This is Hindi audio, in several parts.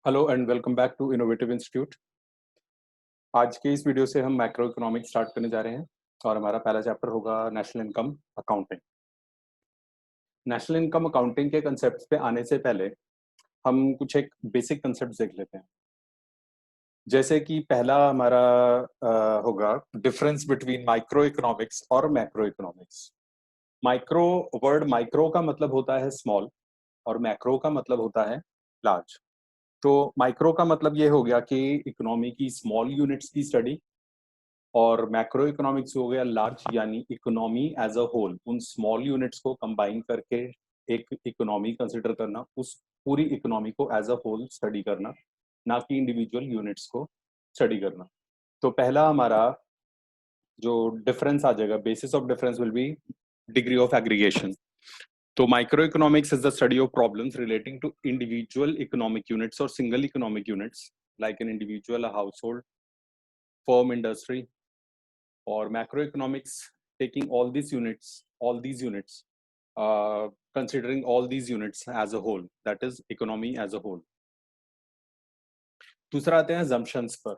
Hello and welcome back to innovative institute. आज के इस वीडियो से हम मैक्रो इकोनॉमिक्स स्टार्ट करने जा रहे हैं और हमारा पहला चैप्टर होगा national income accounting. National income accounting के कंसेप्ट पे आने से पहले हम कुछ एक बेसिक कंसेप्ट देख लेते हैं। जैसे कि पहला हमारा होगा डिफरेंस बिटवीन माइक्रो इकोनॉमिक्स और macro economics. Micro word micro का मतलब होता है स्मॉल और मैक्रो का मतलब होता है लार्ज। तो माइक्रो का मतलब ये हो गया कि इकोनॉमी की स्मॉल यूनिट्स की स्टडी, और मैक्रो इकोनॉमिक्स हो गया लार्ज यानी इकोनॉमी एज अ होल, उन स्मॉल यूनिट्स को कंबाइन करके एक इकोनॉमी कंसिडर करना, उस पूरी इकोनॉमी को एज अ होल स्टडी करना, ना कि इंडिविजुअल यूनिट्स को स्टडी करना। तो पहला हमारा जो डिफरेंस आ जाएगा, basis of difference will be degree of aggregation. तो micro economics is the study of problems relating to individual economic units और single economic units like an individual, a household, firm, industry. Or macroeconomics taking all these units, considering all these units as a whole, that is economy as a whole. दूसरा आते हैं assumptions पर।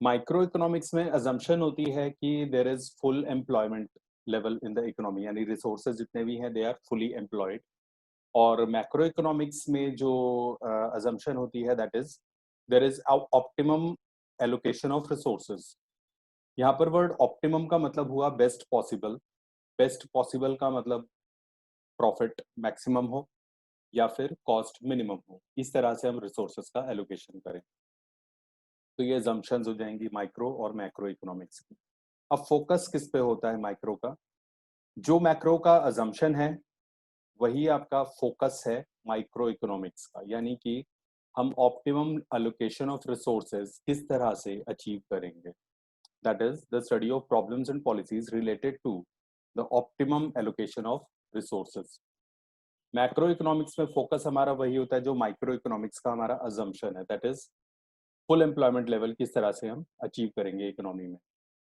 माइक्रो इकोनॉमिक्स में assumption होती है कि there is full employment level in the economy, यानी resources जितने भी हैं they are fully employed। और मैक्रो इकोनॉमिक्स में जो assumption होती है that is there is optimum allocation of resources। यहाँ पर वर्ड ऑप्टिमम का मतलब हुआ बेस्ट पॉसिबल। बेस्ट पॉसिबल का मतलब प्रॉफिट मैक्सिमम हो या फिर कॉस्ट मिनिमम हो, इस तरह से हम रिसोर्सेज का एलोकेशन करें। तो ये assumptions हो जाएंगी माइक्रो और मैक्रो इकोनॉमिक्स की। अब फोकस किस पे होता है माइक्रो का? जो मैक्रो का assumption है वही आपका फोकस है माइक्रो इकोनॉमिक्स का, यानी कि हम ऑप्टिमम एलोकेशन ऑफ रिसोर्सेज किस तरह से अचीव करेंगे। That is the study of problems and policies related to the optimum allocation of resources। Macro economics में फोकस हमारा वही होता है जो माइक्रो इकोनॉमिक्स का हमारा अजम्पशन है, that is full employment level किस तरह से हम अचीव करेंगे इकोनॉमी में।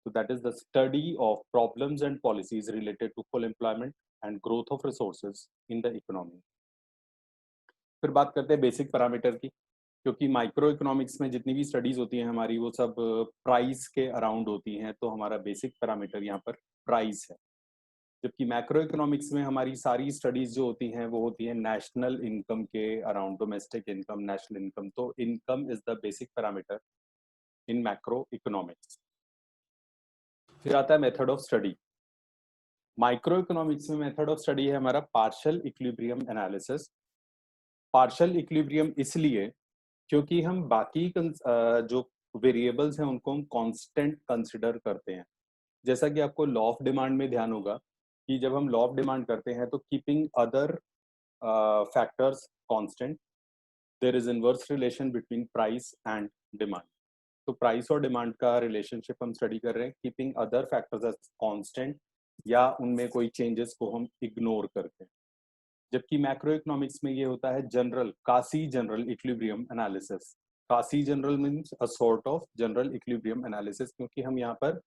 तो that is the study of problems and policies related to full employment and growth of resources in the economy. फिर बात करते हैं बेसिक पैरामीटर की, क्योंकि माइक्रो इकोनॉमिक्स में जितनी भी स्टडीज होती हैं हमारी वो सब प्राइस के अराउंड होती हैं, तो हमारा बेसिक पैरामीटर यहाँ पर प्राइस है। जबकि मैक्रो इकोनॉमिक्स में हमारी सारी स्टडीज जो होती हैं वो होती हैं नेशनल इनकम के around, domestic income, national income. तो income is the basic parameter in macro economics. फिर आता है method of study. Micro economics में मेथड ऑफ स्टडी है हमारा partial equilibrium analysis. Partial equilibrium इसलिए क्योंकि हम बाकी जो वेरिएबल्स हैं उनको हम कांस्टेंट कंसिडर करते हैं। जैसा कि आपको लॉ ऑफ डिमांड में ध्यान होगा कि जब हम लॉ ऑफ डिमांड करते हैं तो keeping other factors constant, there is inverse relation between price and demand. तो प्राइस और डिमांड का रिलेशनशिप हम स्टडी कर रहे हैं keeping other factors as constant, या उनमें कोई चेंजेस को हम इग्नोर करते हैं। जबकि मैक्रो इकोनॉमिक्स में ये होता है जनरल, कासी जनरल इक्विलिब्रियम एनालिसिस। कासी general means a sort of general equilibrium analysis, क्योंकि हम यहाँ पर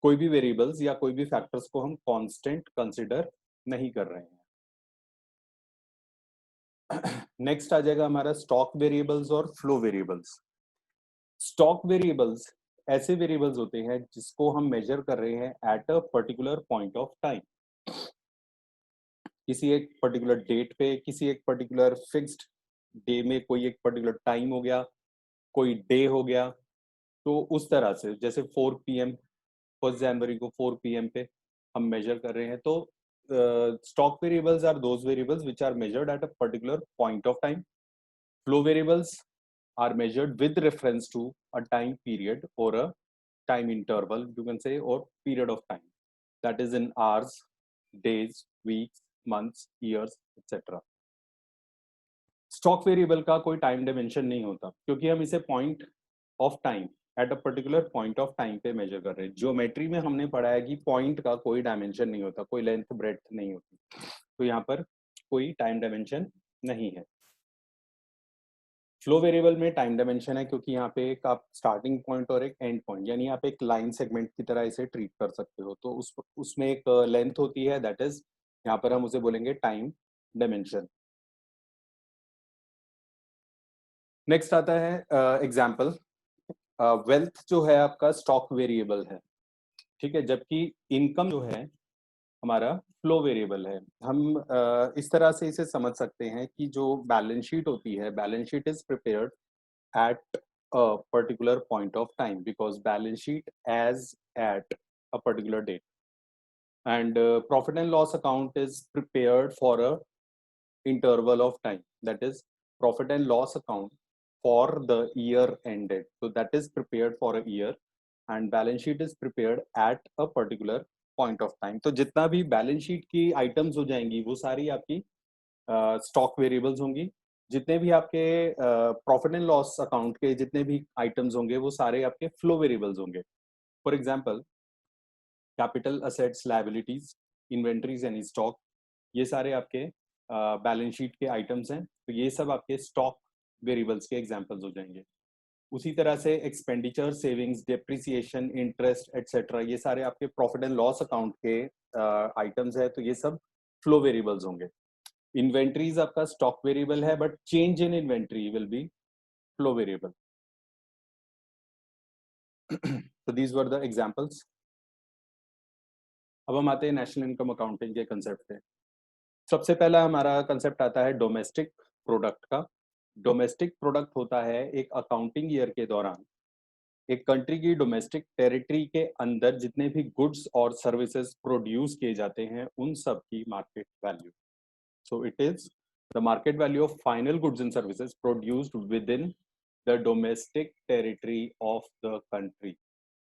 कोई भी वेरिएबल्स या कोई भी फैक्टर्स को हम कांस्टेंट कंसिडर नहीं कर रहे हैं। नेक्स्ट आ जाएगा हमारा स्टॉक वेरिएबल्स और फ्लो वेरिएबल्स। स्टॉक वेरिएबल्स ऐसे वेरिएबल्स होते हैं जिसको हम मेजर कर रहे हैं eight a particular point of time. किसी एक पर्टिकुलर डेट पे, किसी एक पर्टिकुलर फिक्स्ड डे में, कोई एक पर्टिकुलर टाइम हो गया, कोई डे हो गया। तो उस तरह से जैसे 4 PM, 1 जनवरी को 4 PM पे हम मेजर कर रहे हैं। तो stock variables are those variables which are measured at a particular point of time. Flow variables are measured with reference to a time period or a time interval, you can say, or period of time, that is in hours, days, weeks, months, years, etc. Stock variable का कोई टाइम डायमेंशन नहीं होता क्योंकि हम इसे point of time, eight a particular point of time पे मेजर कर रहे हैं। ज्योमेट्री में हमने पढ़ा है कि पॉइंट का कोई डायमेंशन नहीं होता, कोई लेंथ ब्रेड्थ नहीं होती, तो यहाँ पर कोई टाइम डायमेंशन नहीं है। फ्लो वेरिएबल में टाइम डायमेंशन है क्योंकि यहाँ पे एक आप स्टार्टिंग पॉइंट और एक एंड पॉइंट, यानी आप एक लाइन सेगमेंट की तरह इसे ट्रीट कर सकते हो। तो उसमें एक लेंथ होती है, दैट इज यहाँ पर हम उसे बोलेंगे टाइम डायमेंशन। नेक्स्ट आता है एग्जाम्पल, वेल्थ जो है आपका स्टॉक वेरिएबल है, ठीक है, जबकि इनकम जो है हमारा फ्लो वेरिएबल है। हम इस तरह से इसे समझ सकते हैं कि जो बैलेंस शीट होती है, balance sheet is prepared at a particular point of time because balance sheet as at a particular date, and profit and loss account is prepared for a interval of time, that is profit and loss account for the year ended, so that is prepared for a year, and balance sheet is prepared at a particular point of time। तो जितना भी बैलेंस शीट की आइटम्स हो जाएंगी वो सारी आपकी स्टॉक वेरिएबल्स होंगी, जितने भी आपके प्रॉफिट एंड लॉस अकाउंट के जितने भी आइटम्स होंगे वो सारे आपके फ्लो वेरिएबल्स होंगे। For example capital assets, liabilities, inventories यानी स्टॉक, ये सारे आपके बैलेंस शीट के आइटम्स हैं, तो ये सब आपके स्टॉक वेरिएबल्स के एग्जांपल्स हो जाएंगे। उसी तरह से expenditure, savings, depreciation, interest etcetera, ये सारे आपके प्रॉफिट एंड लॉस अकाउंट के आइटम्स है, तो ये सब फ्लो वेरिएबल्स होंगे। इन्वेंट्रीज आपका स्टॉक वेरिएबल है, but change in inventory will be flow variable. तो दीज वर द एग्जांपल्स। अब हम आते हैं नेशनल इनकम अकाउंटिंग के कंसेप्ट पे। सबसे पहला हमारा कंसेप्ट आता है डोमेस्टिक प्रोडक्ट का। डोमेस्टिक प्रोडक्ट होता है एक अकाउंटिंग ईयर के दौरान एक कंट्री की डोमेस्टिक टेरिटरी के अंदर जितने भी गुड्स और सर्विसेज प्रोड्यूस किए जाते हैं उन सब की market value. So it is the market value of final goods and services produced within the domestic territory of the country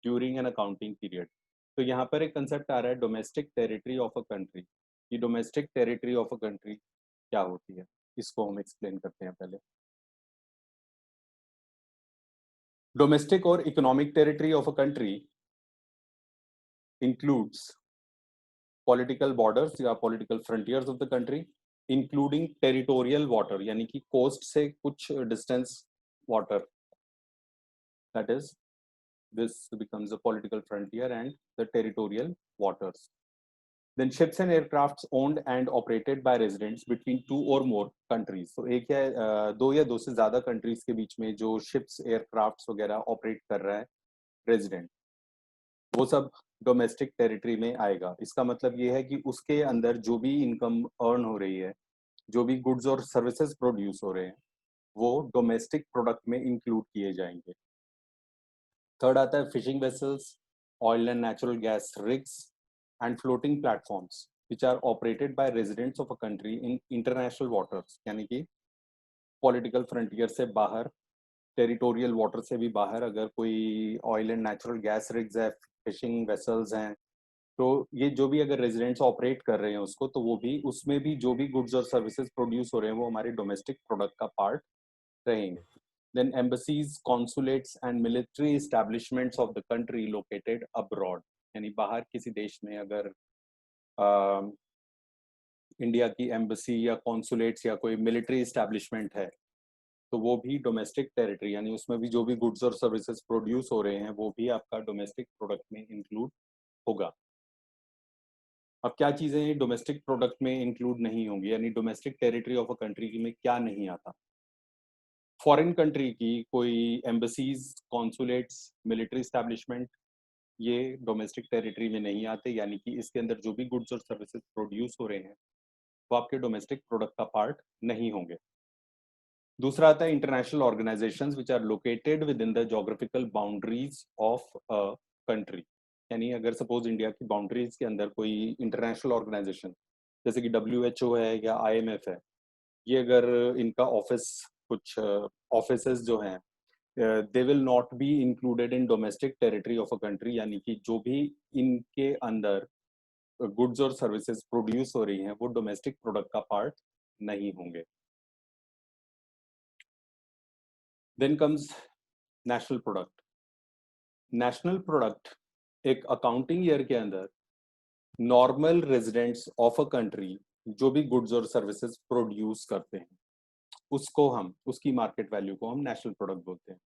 during an accounting period. तो यहाँ पर एक कंसेप्ट आ रहा है domestic territory of a country. ये domestic territory of a country क्या होती है, इसको हम एक्सप्लेन करते हैं पहले। डोमेस्टिक और economic territory of a country includes political borders या political frontiers of the country, including territorial water यानी कि coast से कुछ distance water, that is this becomes a political frontier and the territorial waters। Then ships and aircrafts owned and operated by residents between two or more countries। तो एक या दो या दो से ज्यादा countries के बीच में जो ships, aircrafts वगैरह operate कर रहा है resident, वो सब डोमेस्टिक टेरिटरी में आएगा। इसका मतलब ये है कि उसके अंदर जो भी इनकम अर्न हो रही है, जो भी गुड्स और सर्विसेज प्रोड्यूस हो रहे हैं, वो डोमेस्टिक प्रोडक्ट में इंक्लूड किए जाएंगे। थर्ड आता है fishing vessels, oil and natural gas rigs and floating platforms which are operated by residents of a country in international waters, यानी कि पॉलिटिकल फ्रंटियर से बाहर, टेरिटोरियल वाटर से भी बाहर अगर कोई oil and natural gas rigs है, फिशिंग वेसल्स हैं, तो ये जो भी अगर रेजिडेंट्स ऑपरेट कर रहे हैं उसको, तो वो भी उसमें भी जो भी गुड्स और सर्विसेज प्रोड्यूस हो रहे हैं वो हमारे डोमेस्टिक प्रोडक्ट का पार्ट रहेंगे। Then embassies, consulates and military establishments of the country located abroad, यानी बाहर किसी देश में अगर इंडिया की एम्बसी या कॉन्सुलेट्स या कोई मिलिट्री एस्टैब्लिशमेंट है, तो वो भी डोमेस्टिक टेरिटरी, यानी उसमें भी जो भी गुड्स और सर्विसेज प्रोड्यूस हो रहे हैं वो भी आपका डोमेस्टिक प्रोडक्ट में इंक्लूड होगा। अब क्या चीजें डोमेस्टिक प्रोडक्ट में इंक्लूड नहीं होंगी, यानी domestic territory of a country में क्या नहीं आता। फॉरेन कंट्री की कोई एम्बसीज, कॉन्सुलेट्स, मिलिट्री एस्टैब्लिशमेंट, ये डोमेस्टिक टेरिटरी में नहीं आते, यानी कि इसके अंदर जो भी गुड्स और सर्विसेज प्रोड्यूस हो रहे हैं वो आपके डोमेस्टिक प्रोडक्ट का पार्ट नहीं होंगे। दूसरा आता है international organisations which are located within the geographical boundaries of a country, यानी अगर सपोज इंडिया की बाउंड्रीज के अंदर कोई इंटरनेशनल ऑर्गेनाइजेशन जैसे कि WHO है या IMF है, ये अगर इनका ऑफिस कुछ ऑफिसेज जो हैं they will not be included in domestic territory of a country, यानी कि जो भी इनके अंदर गुड्स और सर्विसेज प्रोड्यूस हो रही हैं वो डोमेस्टिक प्रोडक्ट का पार्ट नहीं होंगे। Then comes national product. National product एक अकाउंटिंग ईयर के अंदर normal residents of a country जो भी गुड्स और सर्विसेज प्रोड्यूस करते हैं उसको हम, उसकी मार्केट वैल्यू को हम नेशनल प्रोडक्ट बोलते हैं।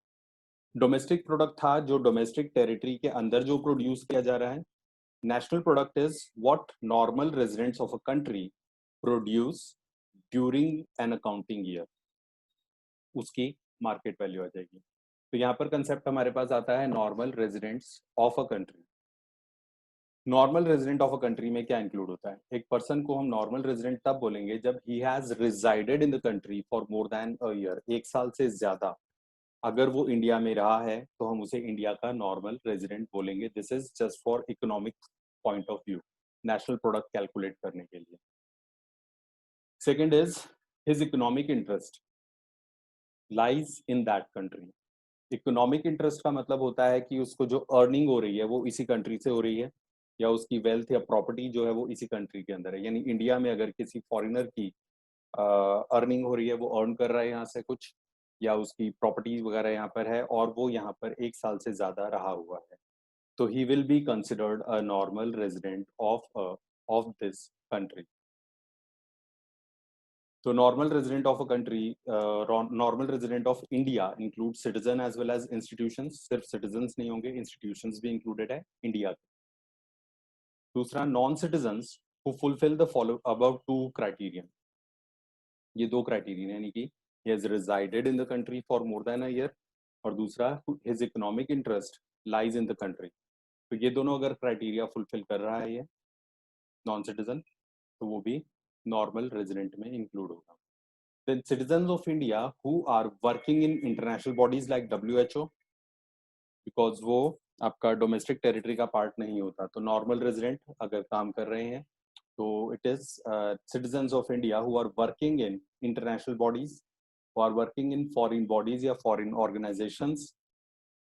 डोमेस्टिक प्रोडक्ट था जो डोमेस्टिक टेरिटरी के अंदर जो प्रोड्यूस किया जा रहा है। National product is what normal residents of a country produce during an accounting year, उसकी मार्केट वैल्यू आ जाएगी। तो यहाँ पर कंसेप्ट हमारे पास आता है normal residents of a country. Normal resident of a country में क्या इंक्लूड होता है? एक पर्सन को हम नॉर्मल रेजिडेंट तब बोलेंगे जब he has resided in the country for more than a year, 1 साल से ज्यादा अगर वो इंडिया में रहा है तो हम उसे इंडिया का नॉर्मल रेजिडेंट बोलेंगे। This is just for economic point of view, national product calculate करने के लिए। Second is his economic interest lies in that country. Economic interest का मतलब होता है कि उसको जो अर्निंग हो रही है वो इसी कंट्री से हो रही है, या उसकी वेल्थ या प्रॉपर्टी जो है वो इसी कंट्री के अंदर है। यानी इंडिया में अगर किसी फॉरेनर की अर्निंग हो रही है, वो अर्न कर रहा है यहाँ से कुछ, या उसकी प्रॉपर्टीज वगैरह यहाँ पर है और वो यहाँ पर 1 साल से ज्यादा रहा हुआ है, तो he will be considered a normal resident of this country. तो normal resident of a country, normal resident of India include citizen as well as institutions. सिर्फ सिटीजन्स नहीं होंगे, इंस्टीट्यूशंस भी इंक्लूडेड है इंडिया के। दूसरा, non citizens who fulfil the follow about 2 criterion. ये 2 क्राइटेरियन यानी कि he has resided in the country for more than a year, और दूसरा his economic interest lies in the country। तो ये दोनों अगर क्राइटेरिया फुलफिल कर रहा है ये नॉन सिटीजन, तो वो भी नॉर्मल रेजिडेंट में इंक्लूड होगा। Then citizen of India who are working in international bodies like WHO, because वो आपका डोमेस्टिक टेरिटरी का पार्ट नहीं होता, तो नॉर्मल रेजिडेंट अगर काम कर रहे हैं तो it is citizens of India who are working in international bodies, who are working in foreign bodies या foreign organizations,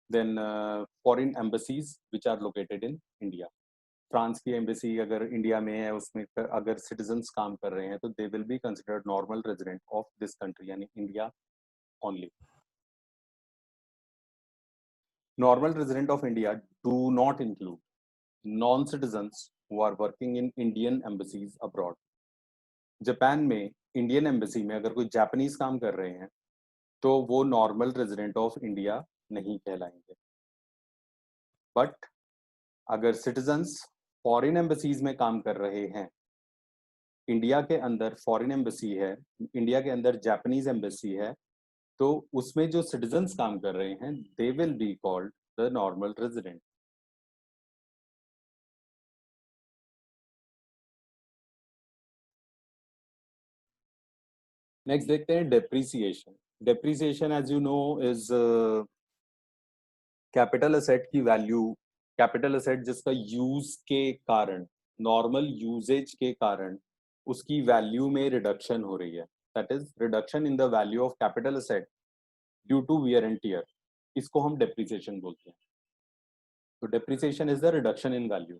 then foreign embassies which are located in India। France की एम्बेसी अगर इंडिया में है, उसमें अगर सिटीजन्स काम कर रहे हैं तो they will be considered normal resident of this country, यानी India only. Normal resident of India do not include non-citizens who are working in Indian embassies abroad। Japan में इंडियन एम्बेसी में अगर कोई जापानीज काम कर रहे हैं तो वो नॉर्मल रेजिडेंट ऑफ इंडिया नहीं कहलाएंगे। बट अगर सिटीजन्स फॉरेन एम्बेसीज में काम कर रहे हैं, इंडिया के अंदर फॉरेन एम्बेसी है, इंडिया के अंदर जापानीज एम्बेसी है, तो उसमें जो सिटीजन्स काम कर रहे हैं they will be called the normal resident. Next देखते हैं depreciation. Depreciation as you know is capital asset की वैल्यू, कैपिटल असेट जिसका यूज के कारण, नॉर्मल यूजेज के कारण उसकी वैल्यू में रिडक्शन हो रही है, that is reduction in the value of capital asset due to wear and tear, इसको हम डेप्रिसिएशन बोलते हैं। तो depreciation is the reduction in value.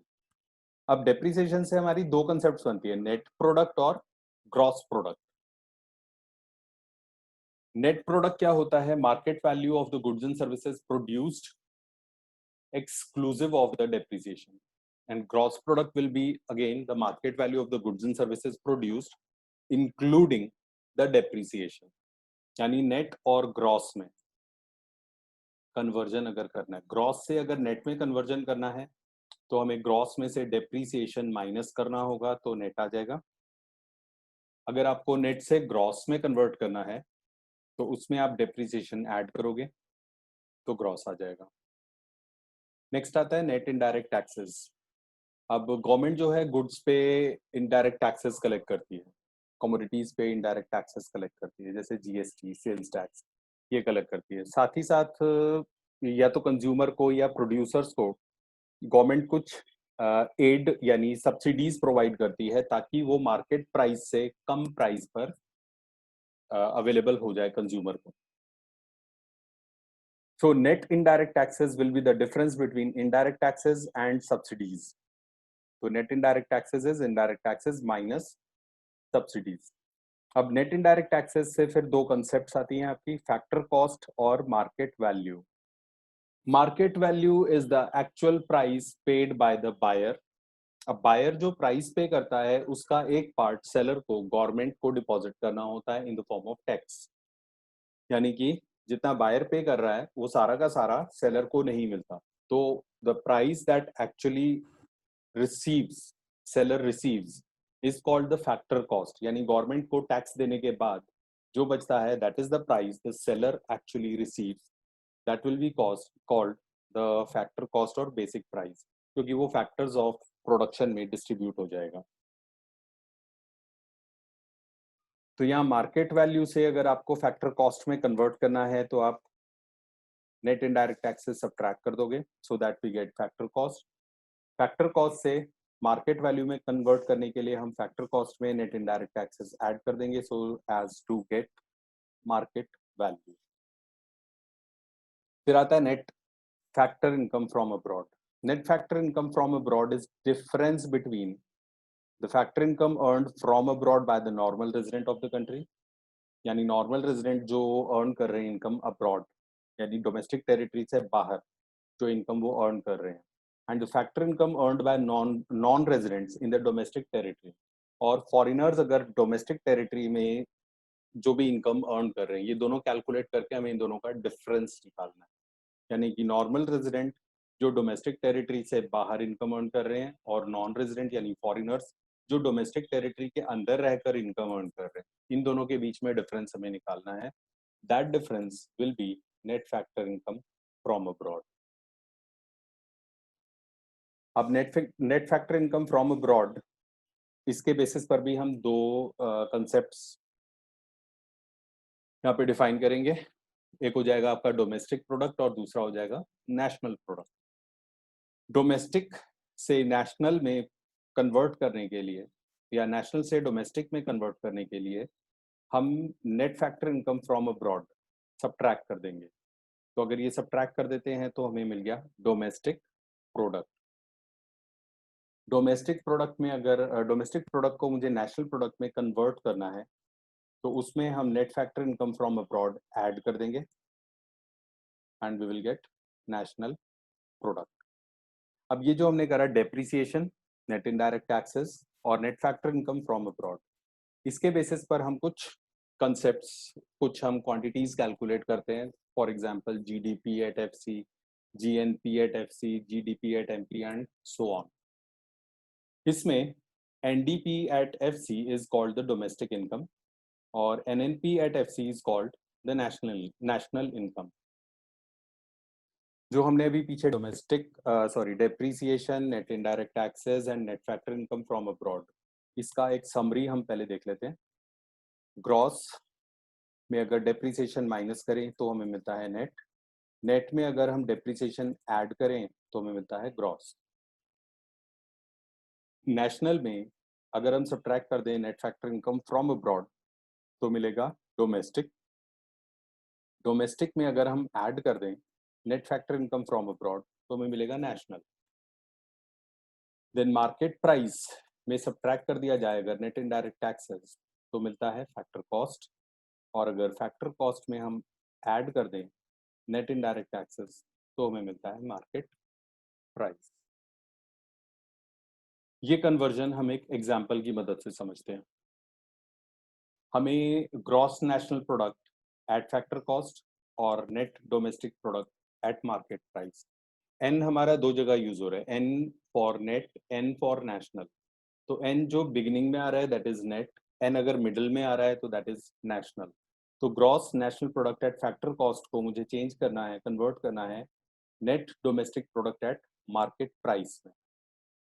अब डेप्रिसिएशन से हमारी 2 कंसेप्ट बनती है, नेट प्रोडक्ट और ग्रॉस प्रोडक्ट। नेट प्रोडक्ट क्या होता है? Market value of the goods and services produced exclusive of the depreciation, and gross product will be again the market value of the goods and services produced including the depreciation। यानी नेट और ग्रॉस में कन्वर्जन अगर करना है, ग्रॉस से अगर नेट में कन्वर्जन करना है तो हमें ग्रॉस में से डेप्रीसिएशन माइनस करना होगा तो नेट आ जाएगा। अगर आपको नेट से ग्रॉस में कन्वर्ट करना है तो उसमें आप डेप्रीसिएशन ऐड करोगे तो ग्रॉस आ जाएगा। नेक्स्ट आता है नेट इनडायरेक्ट टैक्सेस। अब गवर्नमेंट जो है गुड्स पे इनडायरेक्ट टैक्सेस कलेक्ट करती है, कमोडिटीज पे इनडायरेक्ट टैक्सेस कलेक्ट करती है, जैसे GST, सेल्स टैक्स, ये कलेक्ट करती है। साथ ही साथ या तो कंज्यूमर को या प्रोड्यूसर्स को गवर्नमेंट कुछ एड यानी सब्सिडीज प्रोवाइड करती है ताकि वो मार्केट प्राइस से कम प्राइस पर अवेलेबल हो जाए कंज्यूमर को। So net indirect taxes will be the difference between indirect taxes and subsidies। तो net indirect taxes is indirect taxes minus subsidies। अब net indirect taxes से फिर 2 concepts आती हैं आपकी, factor cost और market value। Market value is the actual price paid by the buyer। अब बायर जो प्राइस पे करता है उसका एक पार्ट सेलर को, गवर्नमेंट को डिपॉजिट करना होता है in the form of tax. यानी कि जितना बायर पे कर रहा है वो सारा का सारा सेलर को नहीं मिलता। तो the price that actually receives, seller receives, is called the factor cost. यानी गवर्नमेंट को टैक्स देने के बाद जो बचता है that is the price the seller actually receives, that will B cost called the factor cost और बेसिक प्राइस, क्योंकि वो फैक्टर्स ऑफ प्रोडक्शन में डिस्ट्रीब्यूट हो जाएगा। तो यहाँ मार्केट वैल्यू से अगर आपको फैक्टर कॉस्ट में कन्वर्ट करना है तो आप नेट इनडायरेक्ट टैक्सेस सब्ट्रैक्ट कर दोगे, so that we get factor cost. Factor cost से मार्केट वैल्यू में कन्वर्ट करने के लिए हम फैक्टर कॉस्ट में नेट इनडायरेक्ट टैक्सेस ऐड कर देंगे, so as to get market value. फिर आता है net factor income from abroad. Net factor income from abroad is difference between the factor income earned from abroad by the normal resident of the country, यानी नॉर्मल रेजिडेंट जो अर्न कर रहे हैं इनकम अब्रॉड, यानी डोमेस्टिक टेरिटरी से बाहर जो इनकम वो अर्न कर रहे हैं, and the factor income earned bye non residents in the domestic territory, और फॉरेनर्स अगर डोमेस्टिक टेरिटरी में जो भी इनकम अर्न कर रहे हैं, ये दोनों कैलकुलेट करके हमें इन दोनों का डिफरेंस निकालना है। यानी कि नॉर्मल रेजिडेंट जो डोमेस्टिक टेरिटरी से बाहर इनकम अर्न कर रहे हैं, और नॉन रेजिडेंट यानी फॉरेनर्स जो डोमेस्टिक टेरिटरी के अंदर रहकर इनकम अर्न कर रहे हैं, इन दोनों के बीच में डिफरेंस हमें निकालना है। That difference will be net factor income from abroad. अब net factor income from abroad, इसके बेसिस पर भी हम दो कंसेप्ट्स यहाँ पे डिफाइन करेंगे। एक हो जाएगा आपका डोमेस्टिक प्रोडक्ट और दूसरा हो जाएगा नेशनल प्रोडक्ट। डोमेस्टिक से नेशनल में कन्वर्ट करने के लिए या नेशनल से डोमेस्टिक में कन्वर्ट करने के लिए हम net factor income from abroad subtract कर देंगे। तो अगर ये सब्ट्रैक्ट कर देते हैं तो हमें मिल गया डोमेस्टिक प्रोडक्ट। डोमेस्टिक प्रोडक्ट में अगर डोमेस्टिक प्रोडक्ट को मुझे नेशनल प्रोडक्ट में कन्वर्ट करना है तो उसमें हम net factor income from abroad add कर देंगे and we will get national product. अब ये जो हमने करा डेप्रिसिएशन, नेट इनडायरेक्ट टैक्सेस और net factor income from abroad, इसके बेसिस पर हम कुछ कंसेप्ट्स, कुछ हम क्वांटिटीज कैलकुलेट करते हैं। For example GDP at FC, GNP at FC, GDP at MP and so on. इसमें NDP at FC is called the domestic income और NNP at FC is called the national income. जो हमने अभी पीछे domestic depreciation, net indirect taxes and net factor income from abroad, इसका एक समरी हम पहले देख लेते हैं। ग्रॉस में अगर डेप्रिसिएशन माइनस करें तो हमें मिलता है नेट, नेट में अगर हम डेप्रिसिएशन ऐड करें तो हमें मिलता है ग्रॉस। नेशनल में अगर हम सब्ट्रैक्ट कर दें net factor income from abroad तो मिलेगा डोमेस्टिक। डोमेस्टिक में अगर हम ऐड कर दें net factor income from abroad तो हमें मिलेगा नेशनल। देन मार्केट प्राइस में सब्ट्रैक्ट कर दिया जाए अगर नेट इनडायरेक्ट टैक्सेस तो मिलता है फैक्टर कॉस्ट, और अगर फैक्टर कॉस्ट में हम ऐड कर दें नेट इनडायरेक्ट टैक्सेस तो हमें मिलता है मार्केट प्राइस। ये कन्वर्जन हम एक एग्जाम्पल की मदद से समझते हैं। हमें gross national product at factor cost और net domestic product at market price, N हमारा दो जगह यूज हो रहा है, N for net, N for national. तो एन जो बिगिनिंग में आ रहा है दैट इज नेट, एन अगर मिडिल में आ रहा है तो दैट इज नेशनल। तो gross national product at factor cost को मुझे चेंज करना है, कन्वर्ट करना है net domestic product at market price में।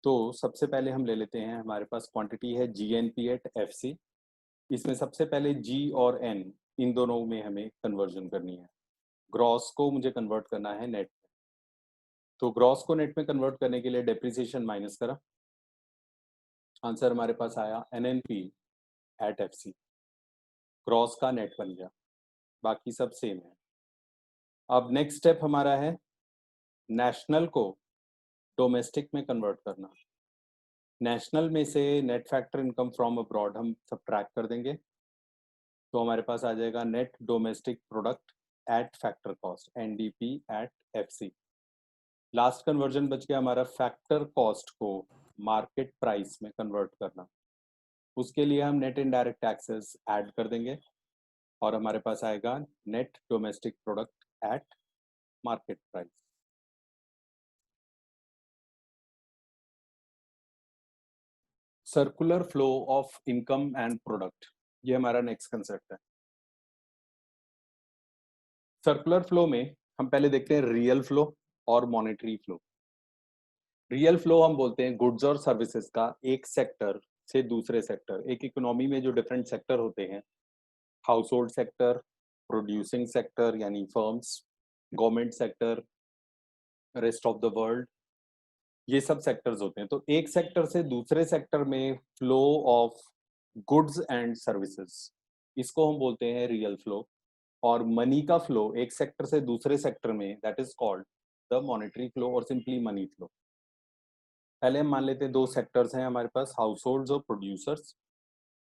तो सबसे पहले हम ले लेते हैं, हमारे पास क्वांटिटी है जीएनपी एट एफसी। इसमें सबसे पहले जी और एन, इन दोनों में हमें कन्वर्जन करनी है। ग्रॉस को मुझे कन्वर्ट करना है नेट में, तो ग्रॉस को नेट में कन्वर्ट करने के लिए डेप्रिसिएशन माइनस करा, आंसर हमारे पास आया एनएनपी एट एफसी, ग्रॉस का नेट बन गया, बाकी सब सेम है। अब नेक्स्ट स्टेप हमारा है नेशनल को डोमेस्टिक में कन्वर्ट करना। नेशनल में से net factor income from abroad हम सब्ट्रैक्ट कर देंगे, तो हमारे पास आ जाएगा net domestic product at factor cost, NDP at FC. Last conversion बच गया हमारा फैक्टर कॉस्ट को मार्केट प्राइस में कन्वर्ट करना। उसके लिए हम नेट इनडायरेक्ट टैक्सेस ऐड कर देंगे और हमारे पास आएगा net domestic product at market price. Circular flow of income and product, ये हमारा नेक्स्ट कंसेप्ट है। सर्कुलर फ्लो में हम पहले देखते हैं रियल फ्लो और मॉनेटरी फ्लो। रियल फ्लो हम बोलते हैं गुड्स और सर्विसेज का एक सेक्टर से दूसरे सेक्टर। एक इकोनॉमी में जो डिफरेंट सेक्टर होते हैं, household sector, producing sector यानी firms, government sector, rest of the world, ये सब सेक्टर्स होते हैं। तो एक सेक्टर से दूसरे सेक्टर में flow of goods and services, इसको हम बोलते हैं रियल फ्लो। और मनी का फ्लो एक सेक्टर से दूसरे सेक्टर में, that is called the monetary flow और सिंपली मनी फ्लो। पहले हम मान लेते हैं दो सेक्टर्स हैं हमारे पास, हाउस होल्ड्स और प्रोड्यूसर्स।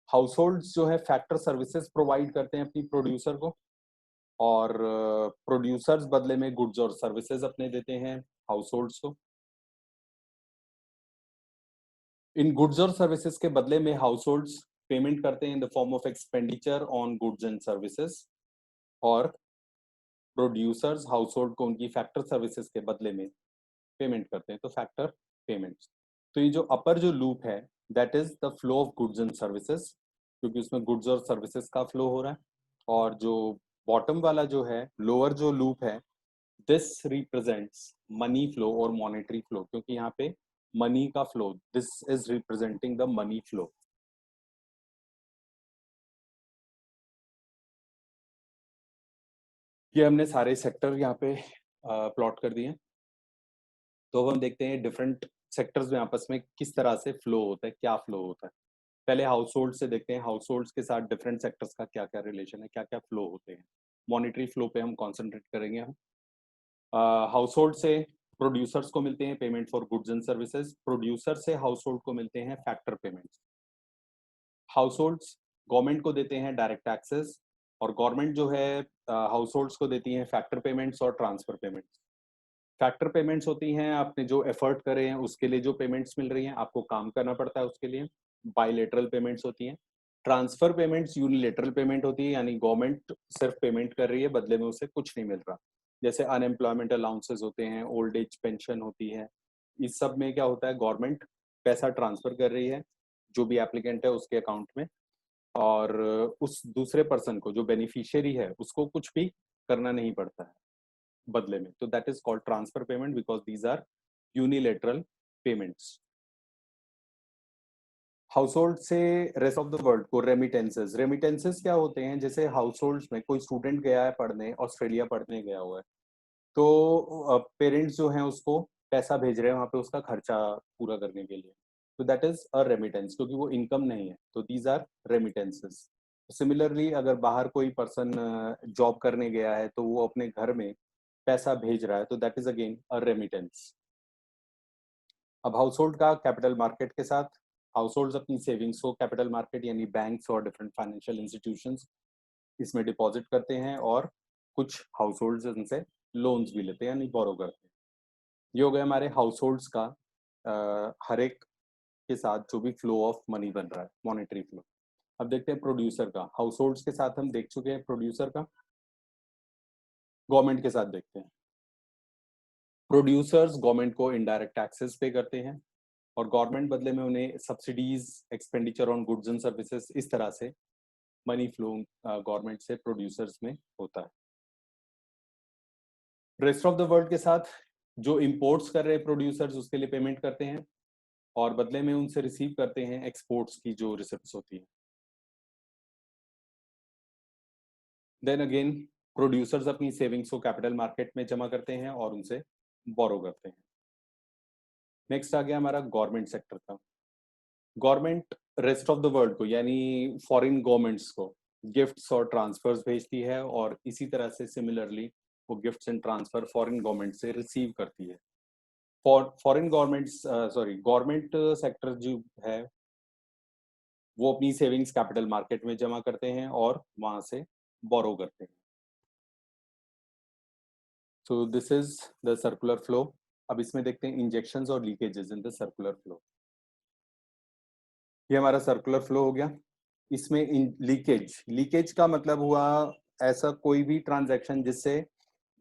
हाउस होल्ड्स जो है फैक्टर सर्विसेज प्रोवाइड करते हैं अपनी प्रोड्यूसर को, और प्रोड्यूसर्स बदले में गुड्स और सर्विसेज अपने देते हैं हाउस होल्ड्स को। इन गुड्स और सर्विसेज के बदले में हाउस होल्ड्स पेमेंट करते हैं in the form of expenditure on goods and services, और प्रोड्यूसर्स हाउस होल्ड को उनकी फैक्टर सर्विसेज के बदले में पेमेंट करते हैं, तो फैक्टर पेमेंट्स। तो ये जो अपर जो लूप है that is the flow of goods and services, क्योंकि उसमें गुड्स और सर्विसेज का फ्लो हो रहा है। और जो बॉटम वाला जो है, लोअर जो लूप है, दिस रिप्रेजेंट्स मनी फ्लो और मॉनेटरी फ्लो, क्योंकि यहाँ पे मनी का flow, this is representing the money flow. ये हमने सारे सेक्टर यहाँ पे प्लॉट कर दिए। तो अब हम देखते हैं डिफरेंट सेक्टर्स में आपस में किस तरह से फ्लो होता है, क्या फ्लो होता है। पहले हाउस होल्ड से देखते हैं, हाउस होल्ड्स के साथ डिफरेंट सेक्टर्स का क्या क्या रिलेशन है, क्या क्या फ्लो होते हैं। मॉनेटरी फ्लो पे हम कॉन्सेंट्रेट करेंगे हम। हाउस होल्ड से प्रोड्यूसर्स को मिलते हैं payment for goods and services, producer से हाउस होल्ड को मिलते हैं factor payments. House holds government को देते हैं डायरेक्ट टैक्सेस, और गवर्नमेंट जो है हाउस होल्ड्स को देती है फैक्टर पेमेंट्स और ट्रांसफर पेमेंट्स। फैक्टर पेमेंट्स होती हैं आपने जो एफर्ट करे हैं उसके लिए जो पेमेंट्स मिल रही हैं, आपको काम करना पड़ता है उसके लिए, बायलेटरल पेमेंट्स होती हैं। ट्रांसफर पेमेंट्स यूनिलेटरल पेमेंट होती है, यानी गवर्नमेंट सिर्फ पेमेंट कर रही है, बदले में उसे कुछ नहीं मिल रहा। जैसे अनएम्प्लॉयमेंट अलाउंसेस होते हैं, ओल्ड एज पेंशन होती है। इस सब में क्या होता है, गवर्नमेंट पैसा ट्रांसफर कर रही है जो भी एप्लीकेंट है उसके अकाउंट में, और उस दूसरे पर्सन को जो बेनिफिशियरी है उसको कुछ भी करना नहीं पड़ता है बदले में। तो that is called transfer payment because these are unilateral payments. Household से रेस्ट ऑफ द वर्ल्ड को रेमिटेंसेस, रेमिटेंसेस क्या होते हैं, जैसे हाउस होल्ड्स में कोई स्टूडेंट गया है पढ़ने, ऑस्ट्रेलिया पढ़ने गया हुआ है, तो पेरेंट्स जो हैं उसको पैसा भेज रहे हैं वहां पे उसका खर्चा पूरा करने के लिए, तो दैट इज अ रेमिटेंस, क्योंकि वो इनकम नहीं है, तो दीज आर रेमिटेंसेस। सिमिलरली अगर बाहर कोई पर्सन जॉब करने गया है तो वो अपने घर में पैसा भेज रहा है, तो that is again a remittance. अब हाउस होल्ड का कैपिटल मार्केट के साथ, हाउस होल्ड अपनी सेविंग्स को कैपिटल मार्केट यानी बैंक्स और डिफरेंट फाइनेंशियल इंस्टीट्यूशंस इसमें डिपॉजिट करते हैं, और कुछ हाउस होल्ड इनसे लोन्स भी लेते हैं यानी बोरो करते हैं। ये हो गया हमारे हाउस होल्ड्स का हर एक के साथ जो भी फ्लो ऑफ मनी बन रहा है, मॉनेटरी फ्लो। अब देखते हैं प्रोड्यूसर का। हाउस होल्ड्स के साथ हम देख चुके हैं प्रोड्यूसर का, गवर्नमेंट के साथ देखते हैं। प्रोड्यूसर्स गवर्नमेंट को इनडायरेक्ट टैक्सेस पे करते हैं, और गवर्नमेंट बदले में उन्हें subsidies, expenditure on goods and services, इस तरह से मनी फ्लो गवर्नमेंट से प्रोड्यूसर्स में होता है। रेस्ट ऑफ द वर्ल्ड के साथ जो इंपोर्ट्स कर रहे हैं प्रोड्यूसर्स उसके लिए पेमेंट करते हैं, और बदले में उनसे रिसीव करते हैं एक्सपोर्ट्स की जो रिसिप्ट्स होती है। देन अगेन प्रोड्यूसर्स अपनी सेविंग्स को कैपिटल मार्केट में जमा करते हैं और उनसे बोरो करते हैं। नेक्स्ट आ गया हमारा गवर्नमेंट सेक्टर का। Government rest of the world को यानी फॉरेन गवर्नमेंट्स को गिफ्ट्स और ट्रांसफर्स भेजती है, और इसी तरह से सिमिलरली वो gifts and transfer foreign government से रिसीव करती है। Foreign governments, sorry, government sector जो है वो अपनी सेविंग्स कैपिटल मार्केट में जमा करते हैं और वहां से बोरो करते हैं। So this is the circular flow. अब इसमें देखते हैं इंजेक्शंस और leakages in the circular flow. ये हमारा सर्कुलर फ्लो हो गया। इसमें लीकेज, लीकेज का मतलब हुआ ऐसा कोई भी ट्रांजैक्शन जिससे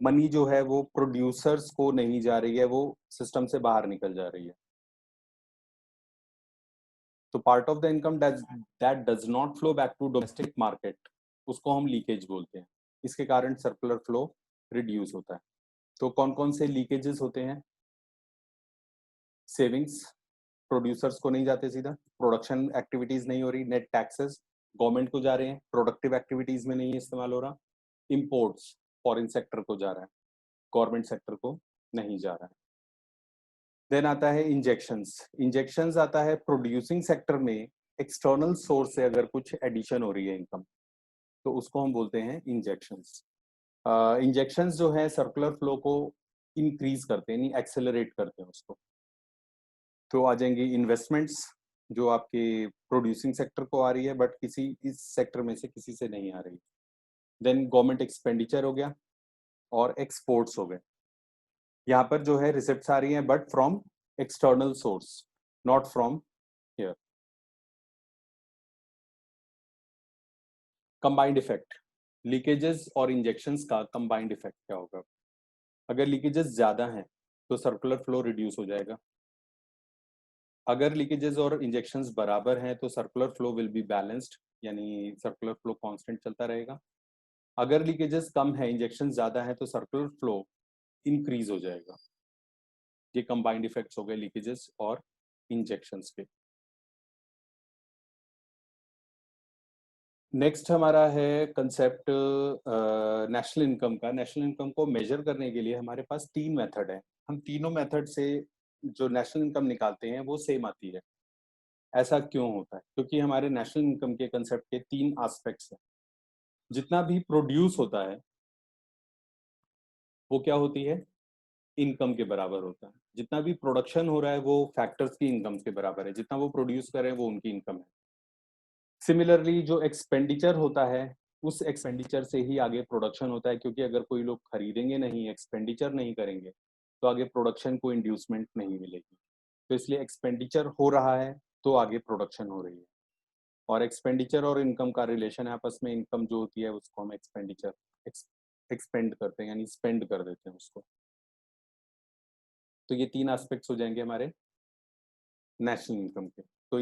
मनी जो है वो प्रोड्यूसर्स को नहीं जा रही है, वो सिस्टम से बाहर निकल जा रही है। तो part of the income that does not flow back to domestic market, उसको हम लीकेज बोलते हैं। इसके कारण सर्कुलर फ्लो रिड्यूस होता है। तो कौन कौन से लीकेजेस होते हैं? सेविंग्स प्रोड्यूसर्स को नहीं जाते सीधा, प्रोडक्शन एक्टिविटीज नहीं हो रही, नेट टैक्सेस गवर्नमेंट को जा रहे हैं, प्रोडक्टिव एक्टिविटीज में नहीं इस्तेमाल हो रहा, इंपोर्ट्स फॉरेन सेक्टर को जा रहा है, गवर्नमेंट सेक्टर को नहीं जा रहा है। देन आता है इंजेक्शंस। इंजेक्शंस आता है प्रोड्यूसिंग सेक्टर में एक्सटर्नल सोर्स से अगर कुछ एडिशन हो रही है इनकम, तो उसको हम बोलते हैं इंजेक्शंस। इंजेक्शंस जो है सर्कुलर फ्लो को इंक्रीज करते हैं, यानी एक्सेलरेट करते हैं उसको। तो आ जाएंगे इन्वेस्टमेंट्स जो आपके प्रोड्यूसिंग सेक्टर को आ रही है बट किसी इस सेक्टर में से किसी से नहीं आ रही। देन गवर्नमेंट एक्सपेंडिचर हो गया और एक्सपोर्ट्स हो गए। यहाँ पर जो है रिसिप्ट्स आ रही हैं but from external source, not from here. Combined effect, leakages और इंजेक्शंस का कंबाइंड इफेक्ट क्या होगा? अगर लीकेजेस ज्यादा हैं तो सर्कुलर फ्लो रिड्यूस हो जाएगा। अगर लीकेजेस और इंजेक्शंस बराबर हैं तो circular flow will be balanced, यानी सर्कुलर फ्लो कांस्टेंट चलता रहेगा। अगर लीकेजेस कम है, इंजेक्शन ज्यादा है, तो सर्कुलर फ्लो इंक्रीज हो जाएगा। ये कंबाइंड इफेक्ट्स हो गए लीकेजेस और इंजेक्शंस के। नेक्स्ट हमारा है कंसेप्ट नेशनल इनकम का। नेशनल इनकम को मेजर करने के लिए हमारे पास 3 मेथड है। हम तीनों मेथड से जो नेशनल इनकम निकालते हैं वो सेम आती है। ऐसा क्यों होता है? क्योंकि हमारे नेशनल इनकम के कंसेप्ट के 3 एस्पेक्ट्स हैं। जितना भी प्रोड्यूस होता है वो क्या होती है? इनकम के बराबर होता है। जितना भी प्रोडक्शन हो रहा है वो फैक्टर्स की इनकम के बराबर है, जितना वो प्रोड्यूस कर रहे हैं वो उनकी इनकम है। सिमिलरली जो एक्सपेंडिचर होता है उस एक्सपेंडिचर से ही आगे प्रोडक्शन होता है, क्योंकि अगर कोई लोग खरीदेंगे नहीं, एक्सपेंडिचर नहीं करेंगे, तो आगे प्रोडक्शन को इंड्यूसमेंट नहीं मिलेगी। तो इसलिए एक्सपेंडिचर हो रहा है तो आगे प्रोडक्शन हो रही है। और एक्सपेंडिचर और इनकम का रिलेशन है आपस में। इनकम जो होती है उसको हम एक्सपेंडिचर एक्सपेंड करते हैं, यानी स्पेंड कर देते हैं उसको। तो ये 3 एस्पेक्ट्स हो जाएंगे हमारे नेशनल इनकम के। तो